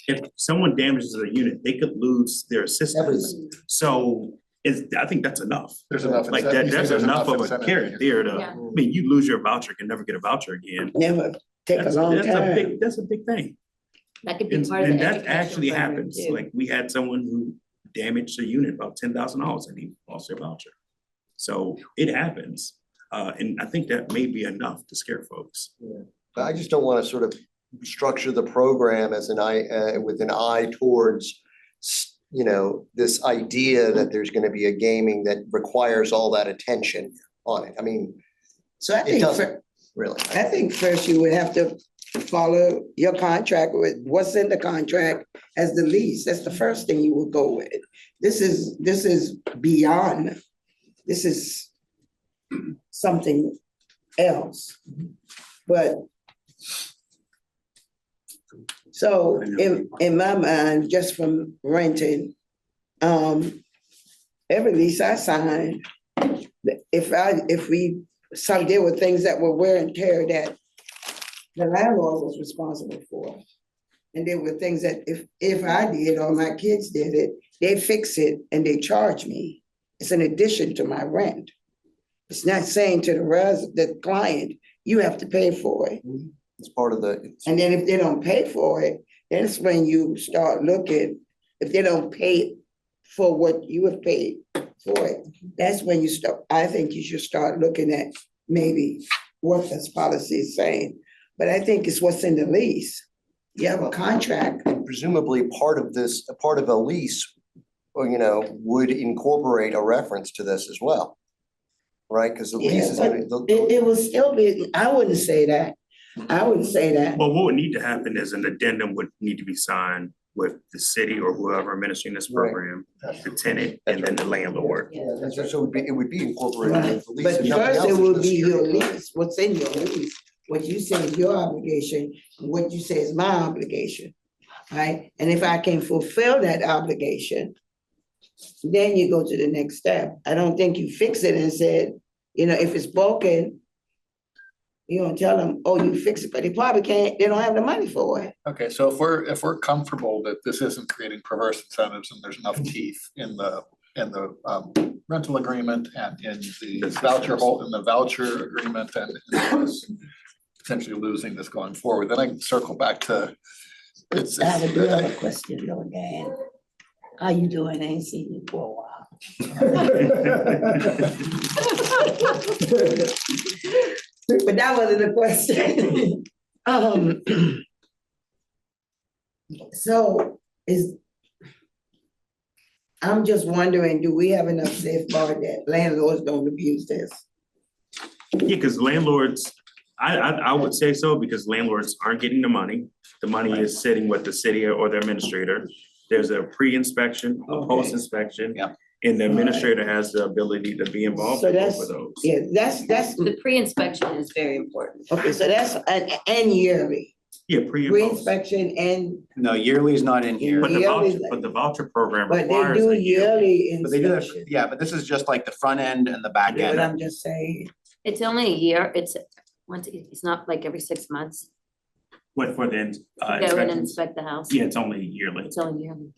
if someone damages a unit, they could lose their assistance. Everything. So I think that's enough. There's enough. Like you think that's there's enough of a incentive carrot here? there to, Yeah. I mean, you lose your voucher, can never get a voucher again. Never take a That's long that's a time. big, that's a big thing. That could be And part of the and that educational actually program happens, too. like we had someone who damaged a unit about $10,000 and he lost their voucher. So it happens, and I think that may be enough to scare folks. I just don't wanna sort of structure the program as with an eye towards this idea that there's gonna be a gaming that requires all that attention on it. I mean, So I it think, doesn't really. I think first you would have to follow your contract with what's in the contract as the lease. That's the first thing you would go with. This is beyond, this is something else. But so in my mind, just from renting, every lease I sign, if there were things that were wear and tear that the landlord was responsible for. And there were things that if I did or my kids did it, they fix it and they charge me. It's an addition to my rent. It's not saying to the client, you have to pay for it. It's part of the, And then if they don't pay for it, then it's when you start looking, if they don't pay for what you have paid for it, that's when you start, I think you should start looking at maybe what this policy is saying. But I think it's what's in the lease. You have a contract. presumably part of this, a part of a lease, or, you know, would incorporate a reference to this as well. Right, because the lease is gonna, It will still be, I wouldn't say that. I wouldn't say that. Well, what would need to happen is an addendum would need to be signed with the city or whoever administering this Right. program, the tenant, and then the landlord. yeah, that's, so it would be incorporated Right, into the lease. but if nothing first else, it it's will the be your security. lease, what's in your lease, what you say is your obligation, and what you say is my obligation, right? And if I can fulfill that obligation, then you go to the next step. I don't think you fix it and said, you know, if it's broken, you don't tell them, oh, you fix it, but they probably can't, they don't have the money for it. Okay, so if we're comfortable that this isn't creating perverse incentives and there's enough teeth in the rental agreement and in the voucher agreement and potentially losing this going forward, then I can circle back to it's. I do have a question though, Dan. How you doing? I ain't seen you for a while. But that wasn't the question. So I'm just wondering, do we have enough safeguard that landlords don't abuse this? Yeah, because landlords, I would say so, because landlords aren't getting the money. The money is sitting with the city or the administrator. There's a pre-inspection, a Okay. post-inspection. Yeah. And the administrator has the ability to be involved So in both that's, of those. yeah, that's, The pre-inspection is very important. okay, so that's and yearly, Yeah, pre and post. re-inspection and, No, yearly is not in here. But the yearly, voucher, but the voucher program but they requires do a year. yearly But they do that, inspection. yeah, but this is just like the front end and the back But end. I'm just saying, It's only a year, it's not like every 6 months. What for the Go in and inspections? inspect the house. Yeah, it's only yearly. It's only yearly,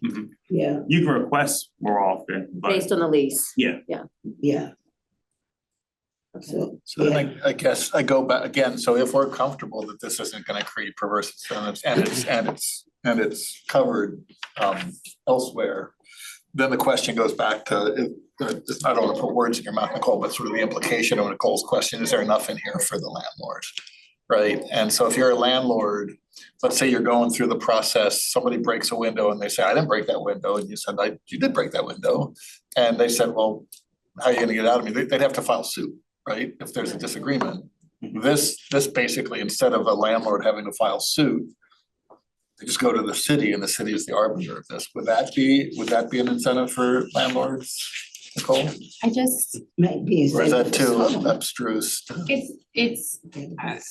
yeah, You can request more often, but based on the lease. yeah. Okay. So then I guess I go back again, so if we're comfortable that this isn't gonna create perverse incentives and it's covered elsewhere, then the question goes back to, I don't wanna put words in your mouth, Nicole, but sort of the implication of Nicole's question, is there enough in here for the landlord? Right, and so if you're a landlord, let's say you're going through the process, somebody breaks a window and they say, I didn't break that window, and you said, you did break that window. And they said, well, how are you gonna get out of me? They'd have to file suit, right, if there's a disagreement. This basically, instead of a landlord having to file suit, they just go to the city and the city is the arbiter of this. Would that be an incentive for landlords, Nicole? I just, Might be. Or is that incentive for too some. abstruse? it's,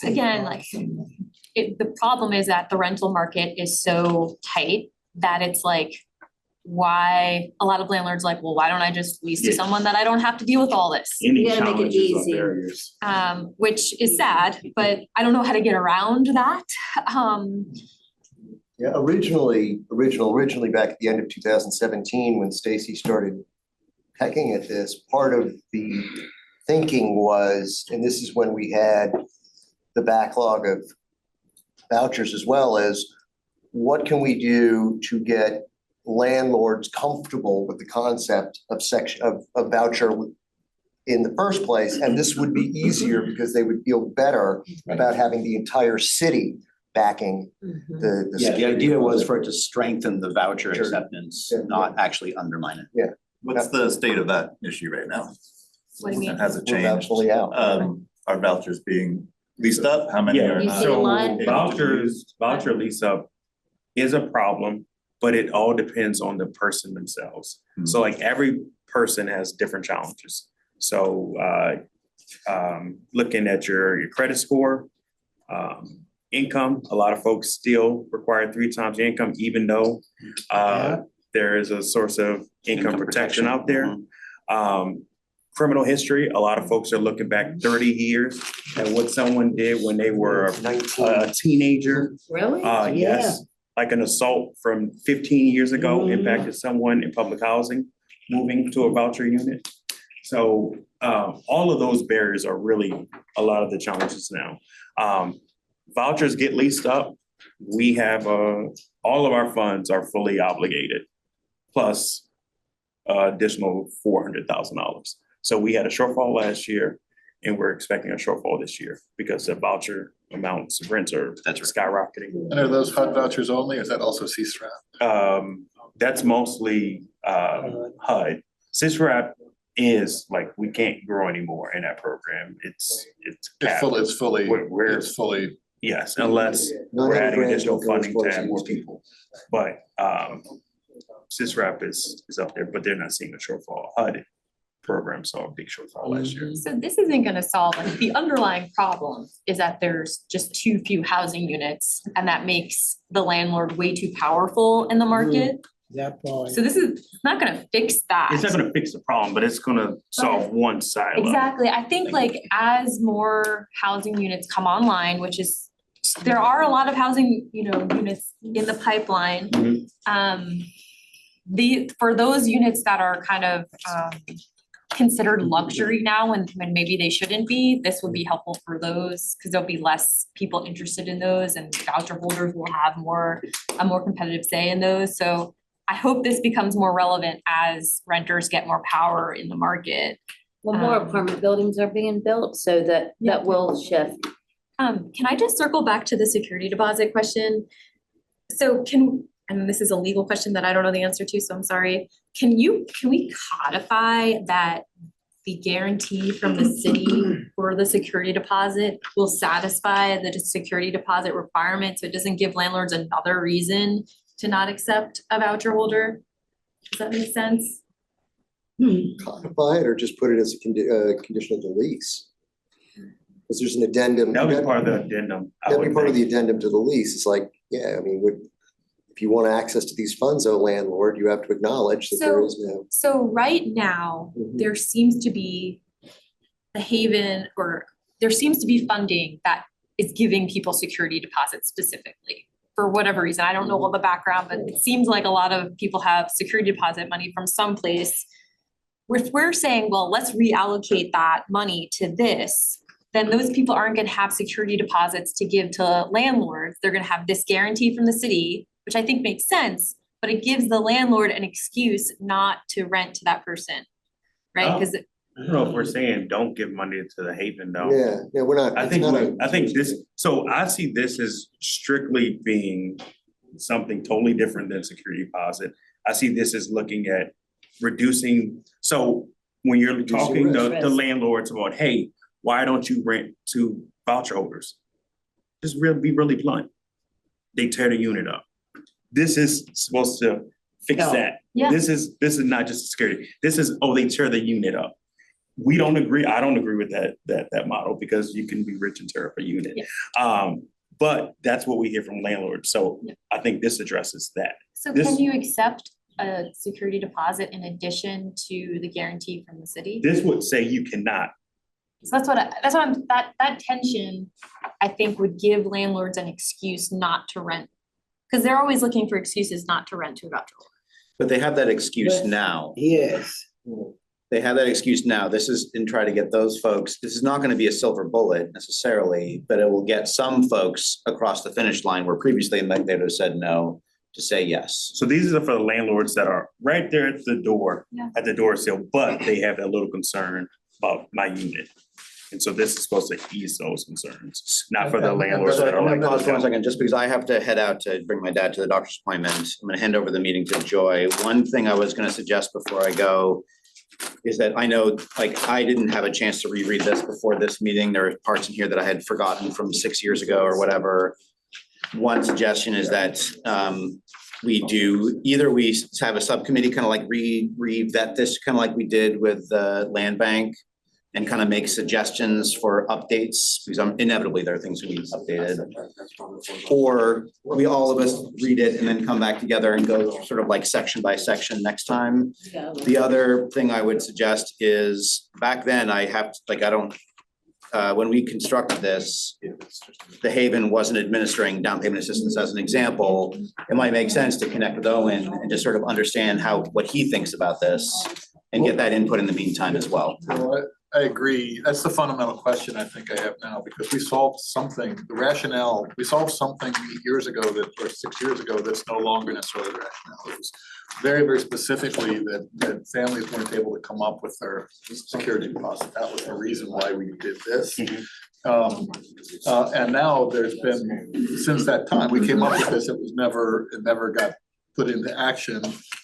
again, like, the problem is that the rental market is so tight that it's like, why, a lot of landlords like, well, why don't I just lease to Yeah. someone that I don't have to deal with all this? any You gotta make it challenges or easy. barriers. Which is sad, but I don't know how to get around that. Yeah, originally back at the end of 2017, when Stacy started pecking at this, part of the thinking was, and this is when we had the backlog of vouchers as well, as what can we do to get landlords comfortable with the concept of voucher in the first place? And this would be easier because they would feel better about having the entire city backing Mhm. the. Yeah, the security idea was deposit. for it to strengthen the voucher Sure. acceptance, Yeah. not actually undermine it. What's the state of that issue right now? What do you mean? And has it We're changed? vouchfully out. Are vouchers being leased up? How many Yeah, are You not? see a so lot- voucher lease up is a problem, but it all depends on the person themselves. So like every person has different challenges. So looking at your credit score, income, a lot of folks still require 3 times your income, even though there is a source of income protection out there. Criminal history, a lot of folks are looking back 30 years at what someone did when they were a teenager. Really? Yes, like an assault from 15 years ago Mhm. impacted someone in public housing, moving to a voucher unit. So all of those barriers are really a lot of the challenges now. Vouchers get leased up. We have all of our funds are fully obligated, plus additional $400,000. So we had a shortfall last year, and we're expecting a shortfall this year because the voucher amounts, rents are skyrocketing. And are those HUD vouchers only, or is that also CSRAP? That's mostly HUD. CSRAP is like, we can't grow anymore in that program. It's capped. It's fully, We're- it's fully, Yes, unless Not we're every adding grant additional goes funding to towards add more these people. But CISRAP is up there, but they're not seeing a shortfall. HUD program saw a big shortfall last year. So this isn't gonna solve, like, the underlying problem is that there's just too few housing units, and that makes the landlord way too powerful in the market. That point. So this is not gonna fix that. It's not gonna fix the problem, but it's gonna solve one side of it. Exactly, I think like as more housing units come online, which is, there are a lot of housing, units in the pipeline. Mhm. For those units that are kind of considered luxury now when maybe they shouldn't be, this would be helpful for those, cause there'll be less people interested in those, and voucher holders will have a more competitive say in those, so I hope this becomes more relevant as renters get more power in the market. Well, more Um, apartment buildings are being built, so that will shift. Can I just circle back to the security deposit question? So and this is a legal question that I don't know the answer to, so I'm sorry. Can we codify that the guarantee from the city for the security deposit will satisfy the security deposit requirement, so it doesn't give landlords another reason to not accept a voucher holder? Does that make sense? Codify it or just put it as a condition of the lease? Because there's an addendum. That'll be part of the addendum. I That'd be would part of the think. addendum to the lease. It's like, yeah, I mean, if you want access to these funds, oh landlord, you have to acknowledge that there is no. So right now, Mhm. there seems to be the Haven, or there seems to be funding that is giving people security deposits specifically. For whatever reason, I don't know all the background, but it seems like a lot of people have security deposit money from someplace. If we're saying, well, let's reallocate that money to this, then those people aren't gonna have security deposits to give to landlords. They're gonna have this guarantee from the city, which I think makes sense, but it gives the landlord an excuse not to rent to that person, right? Oh. Cause I don't know if we're saying don't give money to the Haven though. Yeah, we're not. I it's think, not a- I think this, so I see this as strictly being something totally different than security deposit. I see this as looking at reducing, so when you're Reducing talking to risk. the landlords about, hey, why don't you rent to voucher holders? Just be really blunt. They tear the unit up. This is supposed to fix No. that. Yeah. This is not just security. This is, oh, they tear the unit up. We don't agree, I don't agree with that model because you can be rich and tear up a unit. Yeah. But that's what we hear from landlords, so Yeah. I think this addresses that. so This- can you accept a security deposit in addition to the guarantee from the city? This would say you cannot. So that tension, I think, would give landlords an excuse not to rent. Cause they're always looking for excuses not to rent to a voucher holder. But they have that excuse But- now. Yes. They have that excuse now. This is in try to get those folks, this is not gonna be a silver bullet necessarily, but it will get some folks across the finish line where previously they might have said no to say yes. So these are for the landlords that are right there at the door, Yeah. at the door sill, but they have that little concern about my unit. And so this is supposed to ease those concerns, not for the landlords So that are I'm like. gonna pause for 1 second, just because I have to head out to bring my dad to the doctor's appointment. I'm gonna hand over the meeting to Joy. One thing I was gonna suggest before I go is that I know, like, I didn't have a chance to reread this before this meeting. There are parts in here that I had forgotten from 6 years ago or whatever. One suggestion is that we do, either we have a subcommittee kind of like re-vet this, kind of like we did with the land bank, and kind of make suggestions for updates, because inevitably there are things that need updated. Or we, all of us read it and then come back together and go sort of like section by section next time. Yeah. The other thing I would suggest is, back then I have, like, I don't, when we constructed this, the Haven wasn't administering down payment assistance as an example. It might make sense to connect with Owen and just sort of understand what he thinks about this. and get that input in the meantime as well. Well, I agree. That's the fundamental question I think I have now, because we solved something, the rationale, we solved something 8 years ago that, or 6 years ago, that's no longer necessarily the rationale. It was very, very specifically that families weren't able to come up with their security deposit. That was the reason why we did this. And now there's been, since that time, we came up with this, it never got put into action.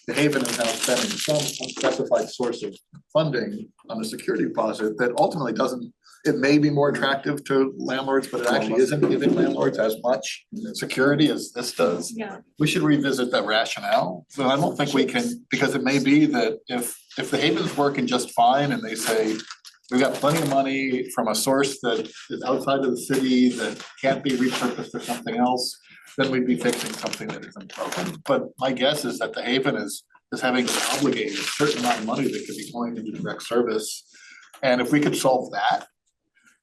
The Haven is now spending some unspecified source of funding on a security deposit that ultimately doesn't, it may be more attractive to landlords, but it actually isn't giving landlords as much security as this does. Yeah. We should revisit that rationale. So I don't think we can, because it may be that if the Haven's working just fine and they say, we've got plenty of money from a source that is outside of the city that can't be repurposed for something else, then we'd be fixing something that isn't broken. But my guess is that the Haven is having to obligate a certain amount of money that could be going into direct service. And if we could solve that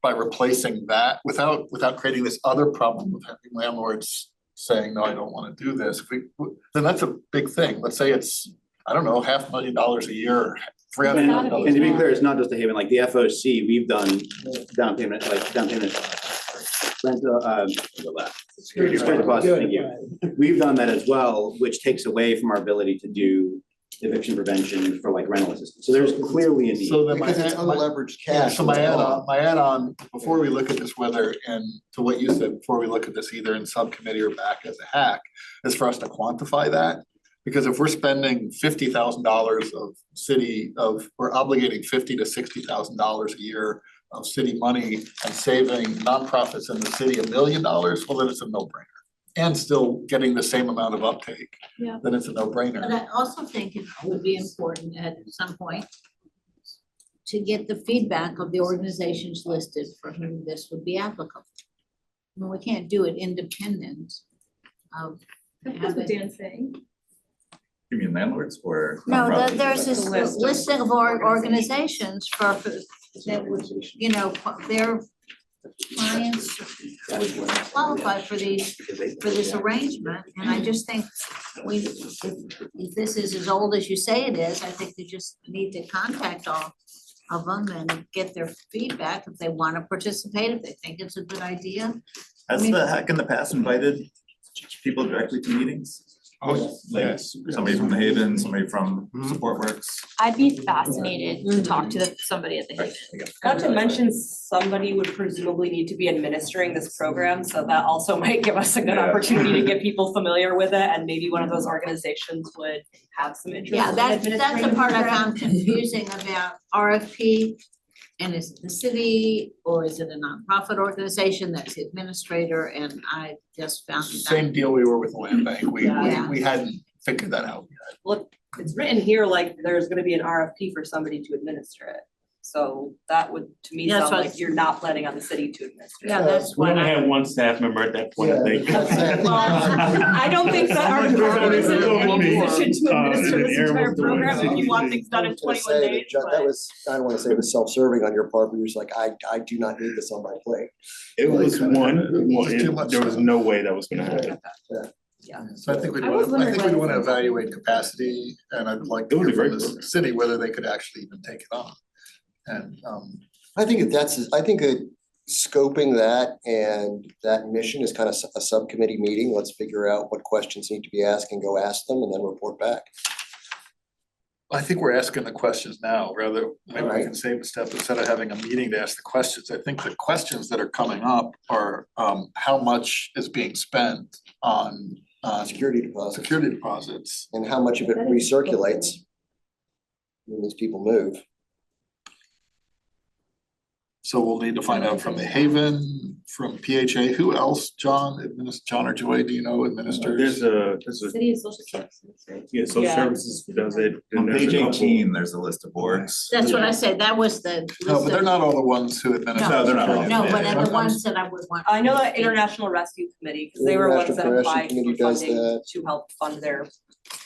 by replacing that without creating this other problem of having landlords saying, no, I don't wanna do this, then that's a big thing. Let's say it's, I don't know, $500,000 a year, $300,000. And to be clear, it's not just the Haven, like the FOC, we've done down payment, rental, security deposit, thank you. We've done that as well, which takes away from our ability to do eviction prevention for like rental assistance. So there's clearly a need. So then Because it's unleveraged Yeah, cash. so my add-on, before we look at this, whether, and to what you said, before we look at this either in subcommittee or back as a hack, is for us to quantify that. Because if we're spending $50,000 we're obligating $50,000 to $60,000 a year of city money and saving nonprofits in the city $1 million, well, then it's a no-brainer. And still getting the same amount of uptake. Yeah. Then it's a no-brainer. But I also think it would be important at some point to get the feedback of the organizations listed for whom this would be applicable. I mean, we can't do it independent of. That's what Dan's saying. You mean landlords or? No, nonprofits? there's this listing of organizations for, that would, you know, their clients would qualify for this arrangement, and I just think if this is as old as you say it is, I think you just need to contact all of them and get their feedback if they wanna participate, if they think it's a good idea. Has the hack in the past invited people directly to meetings? Oh, Like yes. somebody from the Haven, somebody from Support Works? I'd be fascinated to talk to somebody at the Haven. Not to mention, somebody would presumably need to be administering this program, so that also might give us a good opportunity to get people familiar with it, and maybe one of those organizations would have some interest Yeah, in that's administering the part I program. found confusing about RFP. And is it the city or is it a nonprofit organization that's the administrator? And I just found that. Same deal we were with the land bank. Yeah. We hadn't figured that out yet. Look, it's written here like there's gonna be an RFP for somebody to administer it. So that would, to me, Yeah, sound so like it's- you're not planning on the city to administer it. Yeah, that's We what only I. had one staff member at that point, I think. Well, I don't think that our department is in any position to administer this entire program if you want things done in 21 days, That but. was, I don't wanna say it was self-serving on your part, but you're just like, I do not need this on my plate. It was It's too much there was stuff. no way that was gonna happen. So I think we'd I was wanna, I think we'd wondering wanna why- evaluate capacity, and I'd like It to would hear be from great the program. city whether they could actually even take it on. And, I think I think scoping that and that mission is kind of a subcommittee meeting. Let's figure out what questions need to be asked and go ask them and then report back. I think we're asking the questions now, rather, maybe we Alright. can save a step instead of having a meeting to ask the questions. I think the questions that are coming up are, how much is being spent on Security deposit security deposits? and how much of it recirculates when these people move. So we'll need to find out from the Haven, from PHA, who else, John or Joy, do you know, administers? There's a, City of Social Services, right? yeah, social Yeah. services does it. On and there's a page couple- 18, there's a list of boards. That's what I said, that was the list No, but they're of- not all the ones who administer. No, they're not all. No, but Yeah. then the ones that I would want. I know that International Rescue Committee, because they were ones that International Rescue applied Committee for does funding that. to help fund their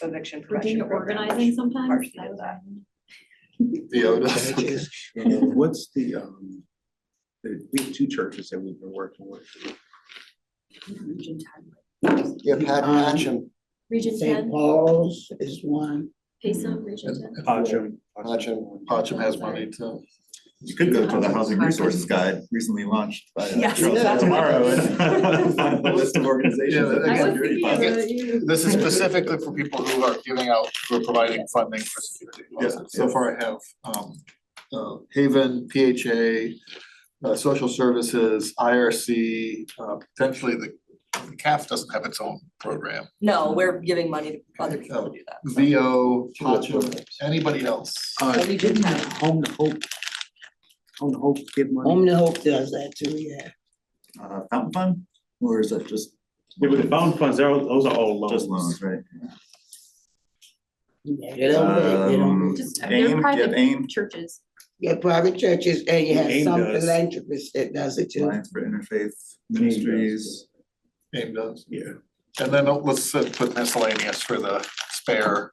eviction Virginia prevention program. organizing sometimes. Partially did that. The Otis. What's the, we have two churches that we've been working with. Yeah, Pat Patcham, Region St. 10. Paul's is one, Payson, Region 10? Pacham has money to. You could go to the Housing Resources Guide recently launched by Yes. Charles Yeah. tomorrow and find the list of organizations. Yeah, that I have was security thinking deposits. you. This is specifically for people who are giving out, who are providing funding for security deposits. So far I have Haven, PHA, Social Services, IRC, potentially the CAF doesn't have its own program. No, we're giving money to other people to do that. so. VO, Pacham, anybody else? Region 10. Home to Hope. Home to Hope give money. Home to Hope does that too, yeah. Fountain Fund, or is that just? Yeah, but the bound funds, those are all loans. Just loans, right? Yeah, they don't. Just, AIM, they're you have private AIM, churches. Yeah, private churches, and you have AIM some does. philanthropists that does it too. Alliance for Interfaith Ministries. AIM does. Yeah. And then let's put miscellaneous for the spare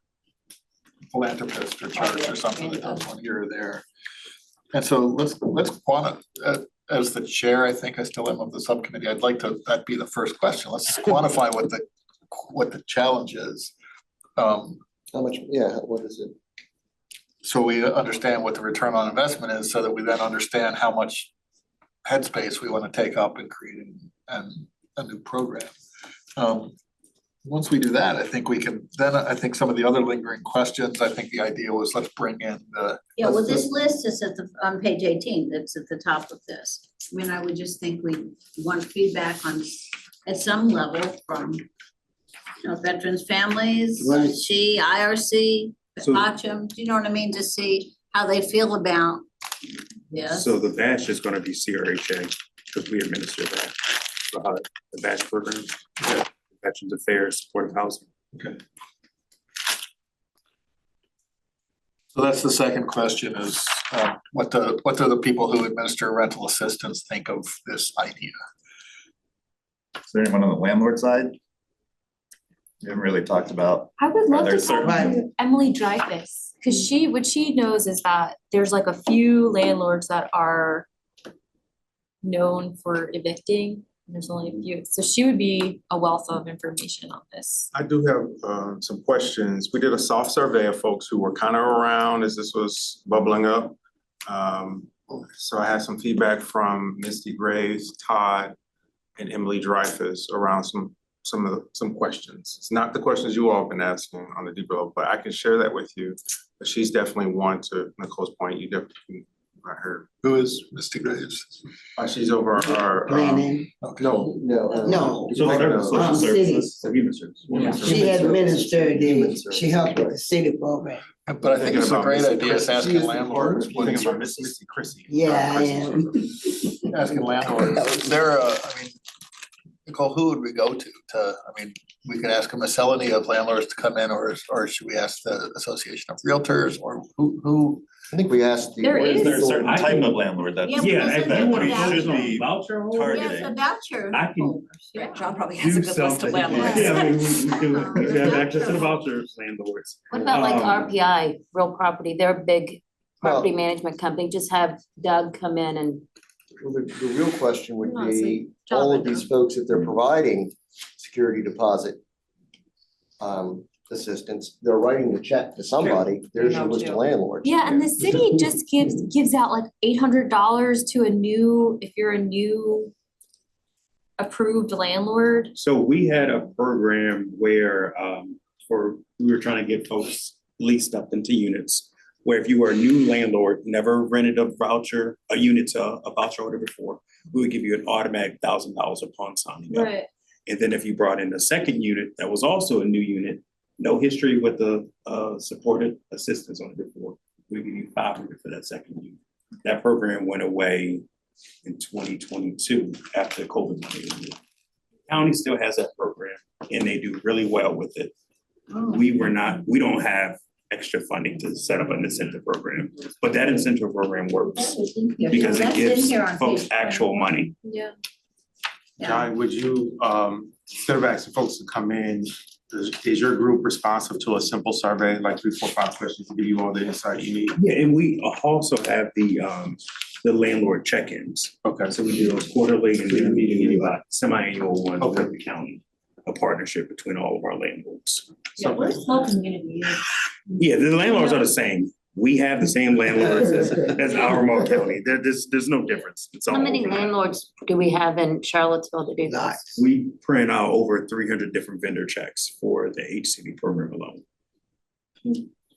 philanthropist or church or something that does one here or there. And so let's as the chair, I think I still am of the subcommittee, I'd like to, that be the first question. Let's quantify what the challenge is. How much, yeah, what is it? So we understand what the return on investment is, so that we then understand how much headspace we want to take up in creating a new program. Once we do that, I think we can, then I think some of the other lingering questions, I think the idea was let's bring in the. Yeah, well, this list is on page 18, that's at the top of this. I mean, I would just think we want feedback on, at some level from, veterans' families, Right. IRC, So- Pacham, do you know what I mean, to see how they feel about this. So the VASH is gonna be CRHA, because we administer that, the VASH program, Veterans Affairs, Supportive Housing. So that's the second question is, what do the people who administer rental assistance think of this idea? Is there anyone on the landlord side? We haven't really talked about. I would love there to talk certain- to Emily Dreyfus, cause what she knows is that there's like a few landlords that are known for evicting, and there's only a few, so she would be a wealth of information on this. I do have some questions. We did a soft survey of folks who were kind of around as this was bubbling up. So I had some feedback from Misty Graves, Todd, and Emily Dreyfus around some questions. It's not the questions you all have been asking on the develop, but I can share that with you. But she's definitely one, to Nicole's point, you definitely, I heard. Who is Misty Graves? She's over our, Planning, no, no, So social city. services, human services. She administered it, she helped with the city program. But I think it's a great idea, is asking landlords, I'm thinking about Missy Chrissy. Yeah, I am. asking landlords, is there I mean, Nicole, who would we go to, I mean, we could ask a miscellany of landlords to come in, or should we ask the Association of Realtors, or who? I think we asked the. There Is there a is- certain I type can- of landlord that's? Yeah, Yeah, because if of you wanna the focus should on be voucher holders, targeted. Yes, the voucher I can- holders, Yeah, yeah. John probably has a do good list of something. landlords. Yeah, I mean, we have access to the vouchers, landlords. What about like RPI, Real Property, they're a big property Well- management company, just have Doug come in and. Well, the real question would Honestly, be, John all would of these folks, if they're providing security deposit assistance, they're writing the check to somebody, there's your list of landlords. Yeah, and the city just gives out like $800 to if you're a new approved landlord. So we had a program where, we were trying to get folks leased up into units. Where if you were a new landlord, never rented a unit to a voucher holder before, we would give you an automatic $1,000 upon signing up. Right. And then if you brought in a second unit that was also a new unit, no history with the supported assistance on it before, we give you $500 for that second unit. That program went away in 2022 after COVID money. County still has that program and they do really well with it. We don't have extra funding to set up an incentive program, but that incentive program works because it That's in gives here on folks page actual money. Yeah. John, would you, instead of asking folks to come in, is your group responsive to a simple survey, like 3, 4, 5 questions to give you all the insight you need? Yeah, and we also have the landlord check-ins. Okay. So we do those quarterly and then semi-annual ones Okay. with the county. a partnership between all of our landlords. Yeah, we're a small community. Yeah, the landlords are the same. We have the same landlords as our remote county. There's no difference. It's all. How many landlords do we have in Charlottesville that do this? We print out over 300 different vendor checks for the HCD program alone.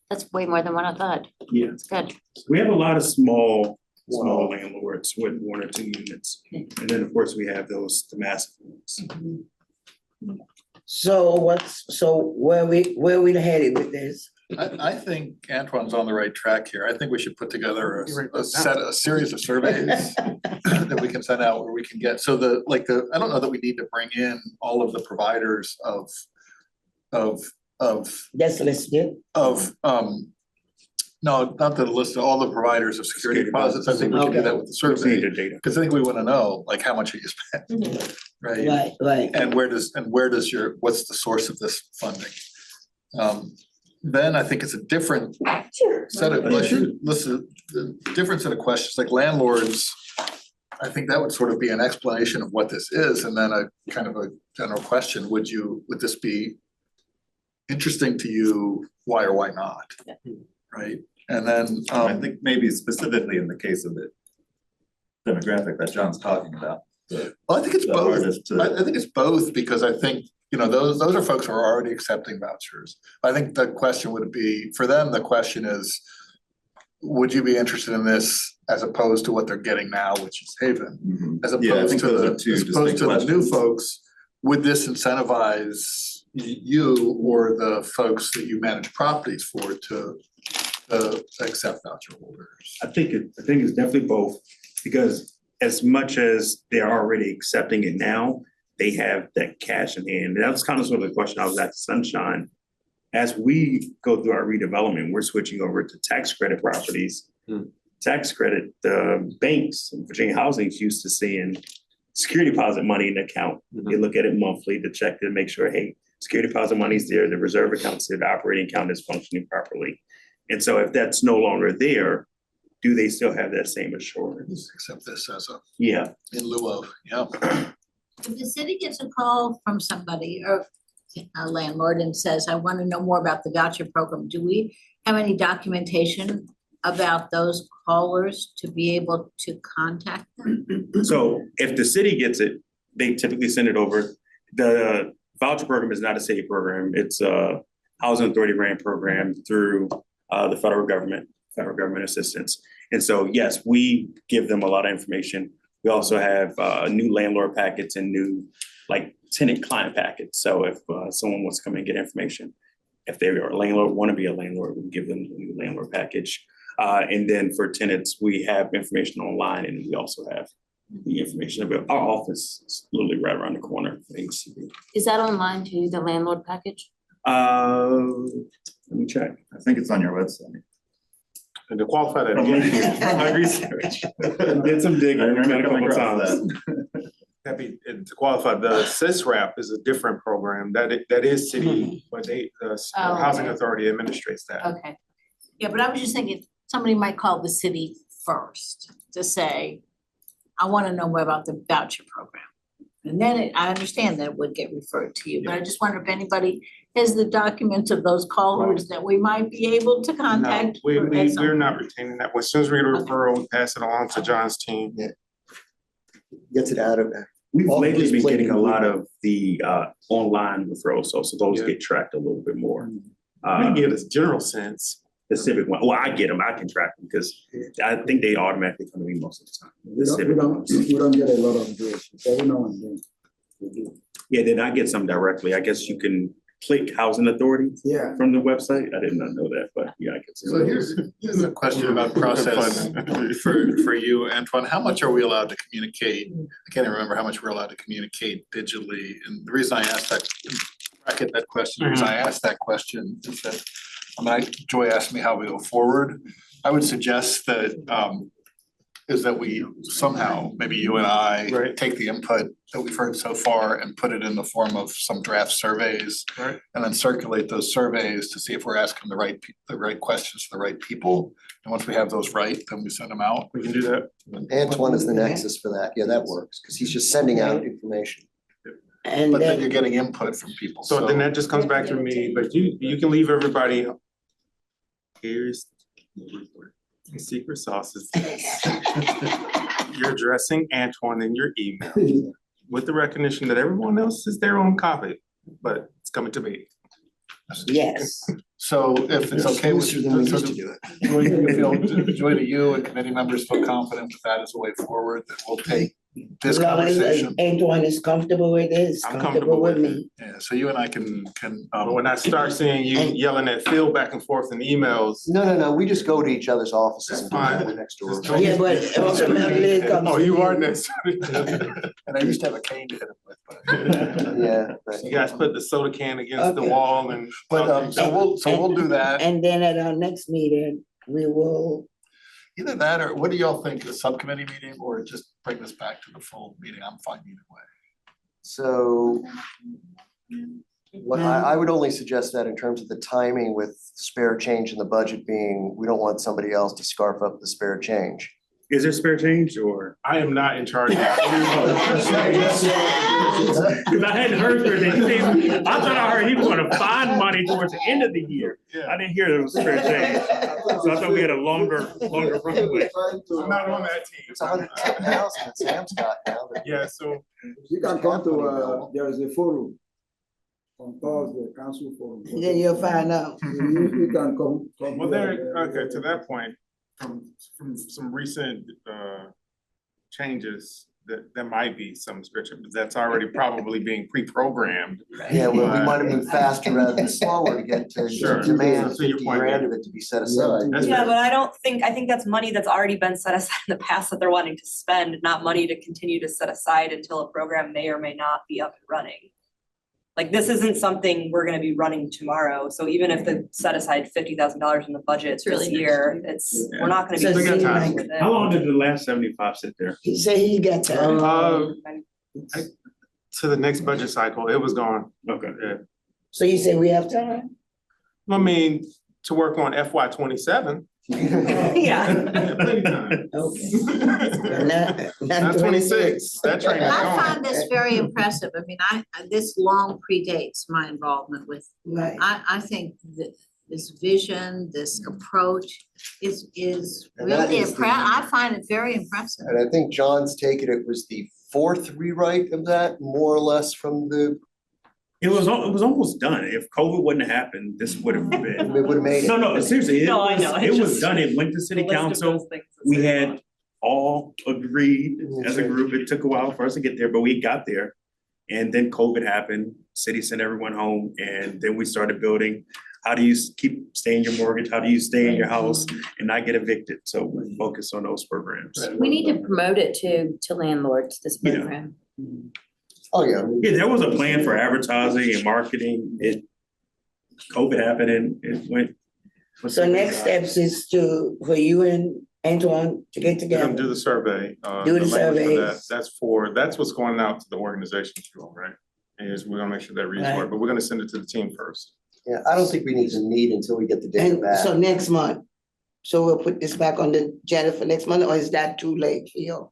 That's way more than what I thought. Yeah. It's good. We have a lot of small landlords with 1 or 2 units. And then, of course, we have the massive ones. So where we headed with this? I think Antoine's on the right track here. I think we should put together a series of surveys that we can send out where we can get, so I don't know that we need to bring in all of the providers of That's listed. no, not the list of all the providers of security deposits. I think we can do that with the We just need survey. the data. Cause I think we wanna know, like, how much are you spending, right? Right. And where does what's the source of this funding? Then I think it's a different set of, different set of questions, like landlords. I think that would sort of be an explanation of what this is, and then a kind of a general question, would this be interesting to you, why or why not? Right, and then, I think maybe specifically in the case of the demographic that John's talking about. well, I think it's the both. hardest to- I think it's both, because I think, those are folks who are already accepting vouchers. I think the question would be, for them, the question is, would you be interested in this as opposed to what they're getting now, which is Haven? Mhm. As Yeah, I opposed think to those are two as opposed distinct to the new questions. folks, would this incentivize you or the folks that you manage properties for to accept voucher holders? I think it's definitely both, because as much as they're already accepting it now, they have that cash in hand. And that was kind of sort of the question I was at Sunshine. As we go through our redevelopment, we're switching over to tax credit properties. Tax credit, the banks, Virginia Housing's used to seeing security deposit money in the account. They look at it monthly to check to make sure, hey, security deposit money's there, the reserve account's there, the operating account is functioning properly. And so if that's no longer there, do they still have that same assurance? Accept this as Yeah. in lieu of, yeah. If the city gets a call from somebody or a landlord and says, I want to know more about the voucher program, do we have any documentation about those callers to be able to contact them? So if the city gets it, they typically send it over. The voucher program is not a city program. It's a housing authority grant program through the federal government assistance. And so, yes, we give them a lot of information. We also have new landlord packets and new tenant client packets. So if someone wants to come and get information, if they are a landlord, want to be a landlord, we give them the new landlord package. And then for tenants, we have information online, and we also have the information about our office is literally right around the corner. Is that online too, the landlord package? Let me check. I think it's on your website. And to qualify that. From my research. Did some digging, I remember met a coming couple across times. that. And to qualify, the SISRAP is a different program that is city, but the Oh, Housing okay. Authority administrates that. Okay. Yeah, but I was just thinking, somebody might call the city first to say, I want to know more about the voucher program. And then I understand that it would get referred to you, but I just wonder if anybody has the documents of those callers that we might be able to No, contact. we're not retaining that. As soon as we get a referral, we pass it along to John's team. Gets it out of there. We've All lately these been places getting a we lot go. of the online referrals, so those Yeah. get tracked a little bit more. We can get a general sense. The civic one, well, I get them, I can track them, because I think they automatically come to me most of the time. The civic ones. We don't get a lot of those, every now and then. We do. Yeah, then I get some directly. I guess you can click Housing Authority Yeah. from the website. I did not know that, but yeah, I get some. So here's a question about process for you, Antoine. How much are we allowed to communicate? I can't even remember how much we're allowed to communicate digitally. And the reason I asked that, bracket that question, the reason I asked that question is that, Joy asked me how we go forward. I would suggest that, is that we somehow, maybe you and I, Right. take the input that we've heard so far and put it in the form of some draft surveys. Right. And then circulate those surveys to see if we're asking the right questions to the right people. And once we have those right, then we send them out. We can do that. Antoine is the nexus for that. Yeah, that works, because he's just sending out information. And but then then, you're getting input from people, So then that just comes back to me, but you can leave everybody. Here's the secret sauce is this. You're addressing Antoine in your email with the recognition that everyone else is their own copy, but it's coming to me. yes, So if it's okay with Looser you, than we so used to do it. Joy, do you feel, Joy, do you and committee members feel confident with that as a way forward, that we'll take this as long as conversation? Antoine is comfortable with it, it's I'm comfortable with comfortable me. Yeah, so you and I can, But when I start seeing you yelling at Phil back and forth in emails. No, we just go to each other's offices and do That's that next door. Just Yeah, but ultimately it comes Oh, to you you. are next. and I used to have a cane to hit him with, but. Yeah, right. You guys put the soda can against the Okay. wall and. But, so we'll do that, And then at our next meeting, we will, either that, or what do y'all think, a subcommittee meeting, or just bring this back to the full meeting, I'm fine either way. So what I would only suggest that in terms of the timing with spare change in the budget being, we don't want somebody else to scarf up the spare change. Is there spare change or? I am not in charge. Cause I hadn't heard for it. I thought I heard he was gonna find money towards the end of the year. I didn't hear there was spare change. So I thought we had a longer runway. I'm not on that team. It's 110,000 that Sam's got now. that- Yeah, so You can come to, there is a forum on Thursday, council forum. then you'll find out. You can come. well, there, okay, to that point, from some recent changes, that there might be some scripture, but that's already probably being pre-programmed. Yeah, well, we might have moved faster rather than slower to get to Sure. demand So to your 50 point, grand of it to be set aside. That's Yeah, fair. but I think that's money that's already been set aside in the past that they're wanting to spend, not money to continue to set aside until a program may or may not be up and running. Like, this isn't something we're gonna be running tomorrow, so even if they set aside $50,000 in the budget It's really this next year, it's, we're not gonna be. So We got doing time. anything with it. How long did the last 75 sit there? He said he got time. To the next budget cycle, it was gone. Okay. Yeah, So you say we have time? I mean, to work on FY 27. Yeah. Plenty of time. Okay. Not 26, that train is I gone. find this very impressive. I mean, this long predates my involvement with, Right. I think that this vision, this approach is And that really is the- I find it very impressive. And I think John's taken it was the fourth rewrite of that, more or less from the, It was almost done. If COVID wouldn't have happened, this would have been. it would have made it. No, seriously, No, I know, it it's was just done. It went to city The list of council. those things that's We in had all agreed as a group. It took a while for us to get there, but we got there. And then COVID happened, city sent everyone home, and then we started building. How do you keep stay in your mortgage? How do you stay in your house and not get evicted? So we focus on those programs. We need to promote it to landlords, this Yeah. program. Oh, yeah. Yeah, there was a plan for advertising and marketing. COVID happened and it went. So next steps is for you and Antoine to get We're gonna together. do the survey. Do the language for survey. that's what's going out to the organizations, right? Is we're gonna make sure that reads Right. right, but we're gonna send it to the team first. Yeah, I don't think we need to meet until we get the data And back. so next month, so we'll put this back on the agenda for next month, or is that too late for you?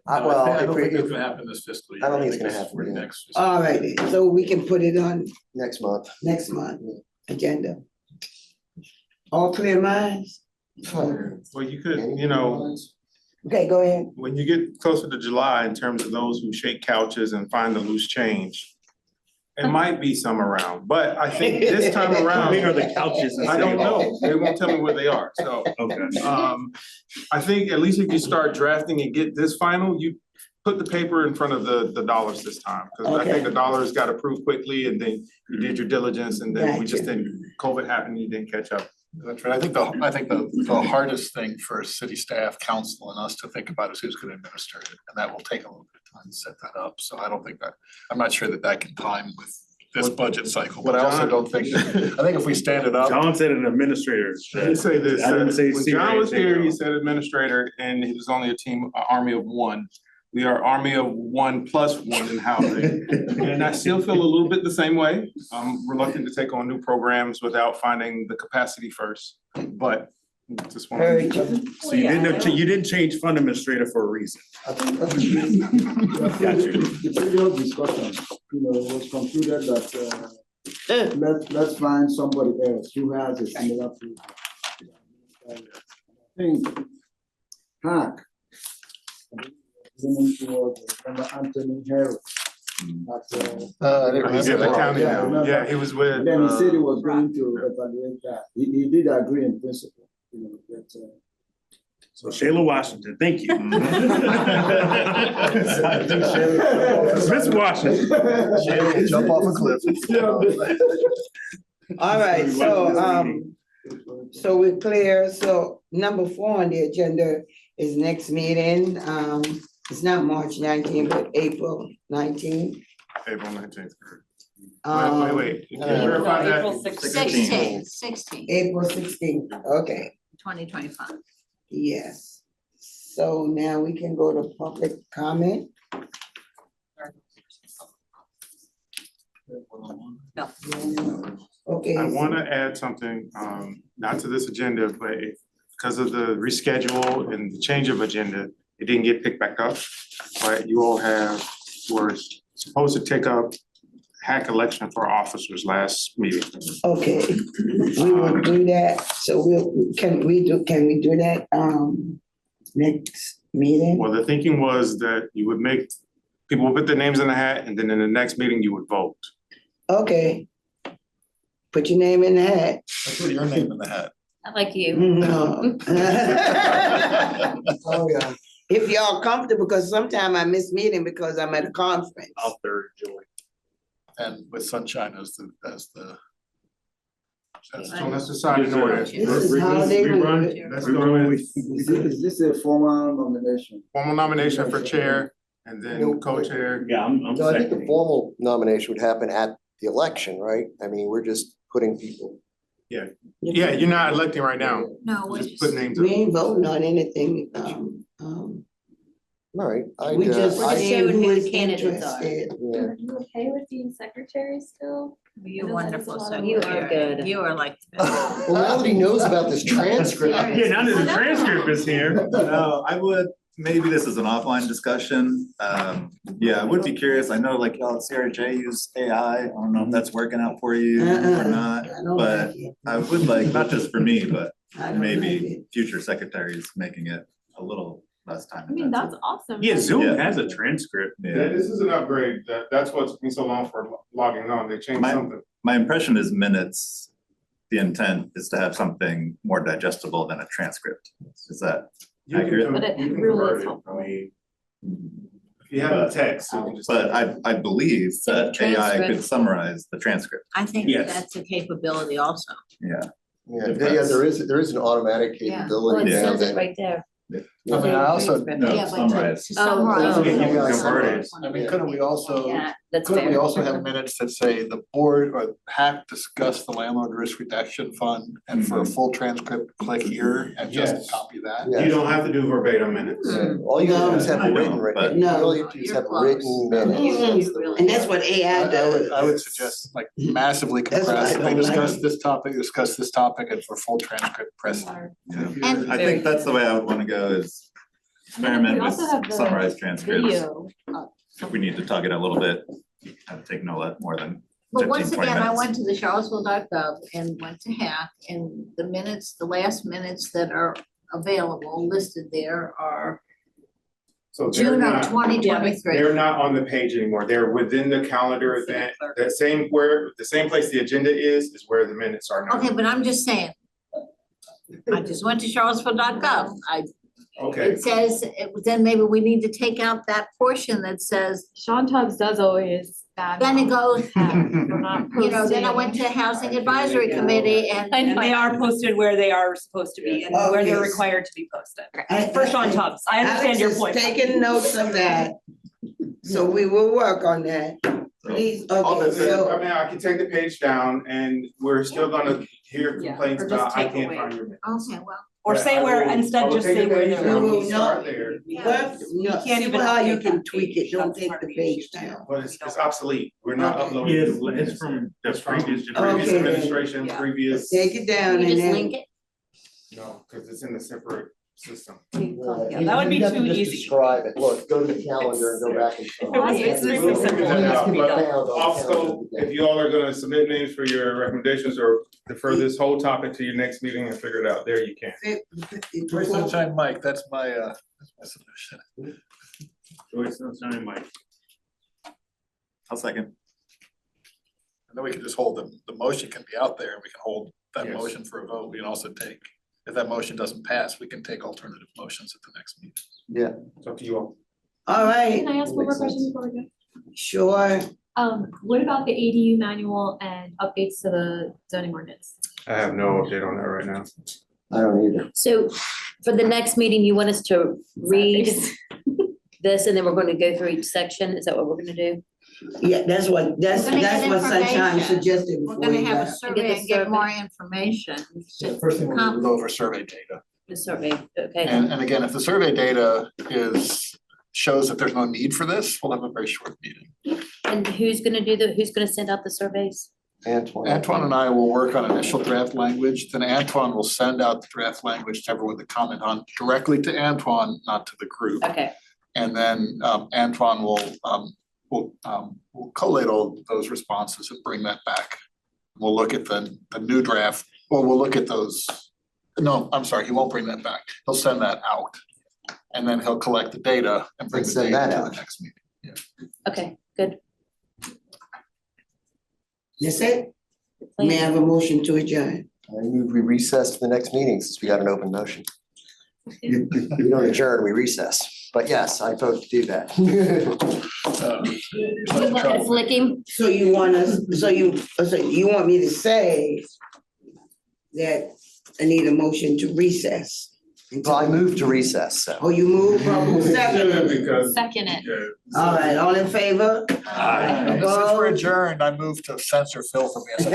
Well, I if don't we- think it's gonna happen this fiscal year. I don't think it's gonna this is happen, for yeah. next. All right, then. So we can put it on Next month. next month agenda. All clear minds? Well, you could, you know, Okay, go ahead. when you get closer to July, in terms of those who shake couches and find the loose change, it might be some around, but I think this time How around, big are the couches? in I don't City Hall? know, they won't tell me where they are, so. Okay. I think at least if you start drafting and get this final, you put the paper in front of the dollars this time. Cause I think Okay. the dollars got approved quickly and then you did your diligence and then we just Gotcha. didn't, COVID happened, you didn't catch up. That's right. I think the hardest thing for city staff, council and us to think about is who's gonna administer it. And that will take a little bit of time to set that up. So I don't think I'm not sure that can time with this budget cycle, but I also don't think, I think if we stand it up. John said an administrator. Let me say this, I didn't say when John was CRA. here, he said administrator and he was only a team, army of one. We are army of one plus one in housing. And I still feel a little bit the same way. I'm reluctant to take on new programs without finding the capacity first. But Just wanna- Heard you. So you didn't change fund administrator for a reason. I think the previous discussion, it was concluded that, let's find somebody else who has a similar profile. I think Hack, leaning towards Anthony Harris. I didn't He's in remember the that. county now. remember. Yeah, he was with. And then he said he was going to evaluate that. He did agree in principle, that, So Shayla Washington, thank you. Miss Washington. Shayla, jump off a cliff. All right, so we're clear. So number 4 on the agenda is next meeting. It's not March 19, but April 19. April 19th. Wait. No, Verify that. April 16th. 16, April 16th, okay, 2025. yes. So now we can go to public comment. No. Okay. I want to add something, not to this agenda, but because of the reschedule and the change of agenda, it didn't get picked back up. But you all were supposed to take up hack election for officers last meeting. Okay, we will do that. So can we do that, next meeting? Well, the thinking was that you would make, people would put their names in the hat and then in the next meeting you would vote. Okay. Put your name in the hat. Let's put your name in the hat. I like you. No. Oh, yeah. If y'all comfortable, because sometimes I miss meeting because I'm at a conference. I'll third join. And with Sunshine as the. So let's decide in order. This is holiday week. Let's go with Is this a formal nomination? formal nomination for chair and then co-chair. Yeah, I'm No, I think the seconding. formal nomination would happen at the election, right? I mean, we're just putting people. Yeah, you're not electing right now. No, we Just put names We up. ain't voting on anything, All right. we just We're just saying showing who who is the candidates are. interested. Yeah. Are you okay with being secretary still? You're wonderful, so You are good. You are like. Well, now that he knows about this transcript. Yeah, now that the transcript is here. No, I would, maybe this is an offline discussion. Yeah, I would be curious. I know like y'all at CRJ use AI. I don't know if that's working out for you or not. I don't But like it. I would like, not just for me, but I don't like maybe it. future secretaries making it a little less time I mean, intensive. that's awesome. Yeah, Zoom Yeah. has a transcript. Yeah, this is an upgrade. That's what took me so long for logging on. They changed something. My impression is minutes, the intent is to have something more digestible than a transcript. Is that You can accurate? com- But it you can really convert is it. helpful. I mean, if you have the text, you can just. But I believe that AI could Transcript. summarize the transcript. I think Yes. that's a capability also. Yeah. Yeah, there is an automatic Yeah. Well, capability it now says it that. right there. I mean, I also, No, Yeah, but summarize. to summarize. Oh, yeah, you can it. convert it. I mean, couldn't we also, Yeah, that's couldn't we fair. also have minutes that say the board or hack discussed the landlord risk reduction fund? And for a full transcript, click here and Yes. just copy that? Yeah. You don't have to do verbatim minutes. Yeah, all you gotta do is have I know, written, but- No. all you have to do is You're have close. written minutes. You really And that's what I AI would, does. I would suggest like massively That's why I compress, they don't like discuss it. this topic, and for full transcript, press. And- I think that's the way I would wanna go is experiment with also have the summarized transcripts. Video. If we need to tug it a little bit, have to take no more than But 15, once 20 again, I minutes. went to the Charlottesville.gov and went to hack, and the minutes, the last minutes that are available listed there are So they're June of not, twenty they're twenty-three. not on the page anymore. They're within the calendar event. The same place the agenda is where the minutes are now. Okay, but I'm just saying. I just went to Charlottesville.gov. Okay. It says, then maybe we need to take out that portion that says, Sean Tubbs does always bad. then it goes, We're not then I went to Housing Advisory Committee and. And they are posted where they are supposed to be and where they're Okay. required to be posted. I- For Sean Tubbs, I understand your Alex is point. taking notes of that. So we will work on that. Please, okay, so. I mean, I can take the page down and we're still gonna hear Yeah, complaints or just about, I take can't away. find your. Okay, well, Or say where, instead just say where they're. No, We'll no. start there, But, no, can't see even how you update can that tweak page. it, don't That's take part the of the page issue, too. down. but it's obsolete. We're not Okay. uploading. Yeah, new it's minutes. from the It's from previous Previous Okay. administration, Yeah. previous. Take it down you and just then. link it. No, because it's in a separate system. Yeah, that would be You have to too just easy. Describe it, look, go to the calendar and go back and. It's extremely simple. Also, if you all are gonna submit names for your recommendations or defer this whole topic to your next meeting and figure it out, there you can. Joy Sunshine Mike, that's my solution. Joyce Sunshine Mike. I'll second. And then we can just hold the motion can be out there, we can hold that Yes. motion for a vote, we can also take, if that motion doesn't pass, we can take alternative motions at the next meeting. Yeah, It's up to you all. All right, Can I ask one more Makes question sense. before we go? sure. What about the ADU manual and updates to the zoning ordinance? I have no update on that right now. I don't either. So for the next meeting, you want us to read this and then we're gonna go through each section? Is that what we're gonna do? Yeah, that's what We're gonna get Sunshine information. suggested We're before gonna you have a left. survey and get more information. First thing we'll go over survey data. The survey, okay. And again, if the survey data shows that there's no need for this, we'll have a very short meeting. And who's gonna send out the surveys? Antoine. Antoine and I will work on initial draft language, then Antoine will send out the draft language to everyone to comment on directly to Antoine, not to the group. Okay, And then Antoine will collate all those responses and bring that back. We'll look at the new draft, or we'll look at those. No, I'm sorry, he won't bring that back. He'll send that out. And then he'll collect the data and bring And the send data that to out. the next meeting. okay, good. That's it? May I have a motion to adjourn? I move we recess to the next meeting since we got an open motion. We don't adjourn, we recess, but yes, I vote to do that. You want me to flick him? So you want us, so you want me to say that I need a motion to recess? Well, I move to recess, so. Oh, you move, who's second? Because. Second it. All right, all in favor? And since we're adjourned, I move to censor Phil from being.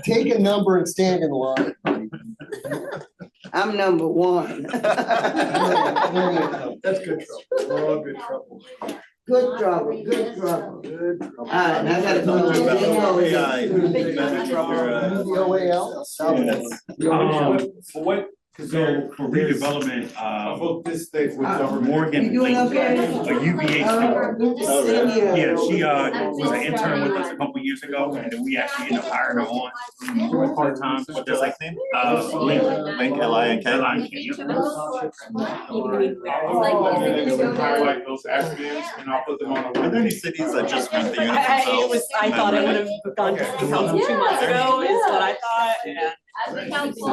Take a number and stand in line. I'm number one. That's good trouble. We're all good trouble. Good trouble, good trouble. All right, now I gotta go. For what, so for redevelopment, Vote this state with government. Morgan You doing Lake, okay? a UVA student. Same here. Yeah, she was an intern with us a couple years ago, and then we actually ended up hiring her on part-time. What's their last name? Link. Link, L-I-N-K. L-I-N-K, Like, is it yeah. Like those acronyms, and I'll put them on the. Are there any cities that just rent the units I themselves? thought it would have gone to city council 2 months ago is what I thought, and As a council.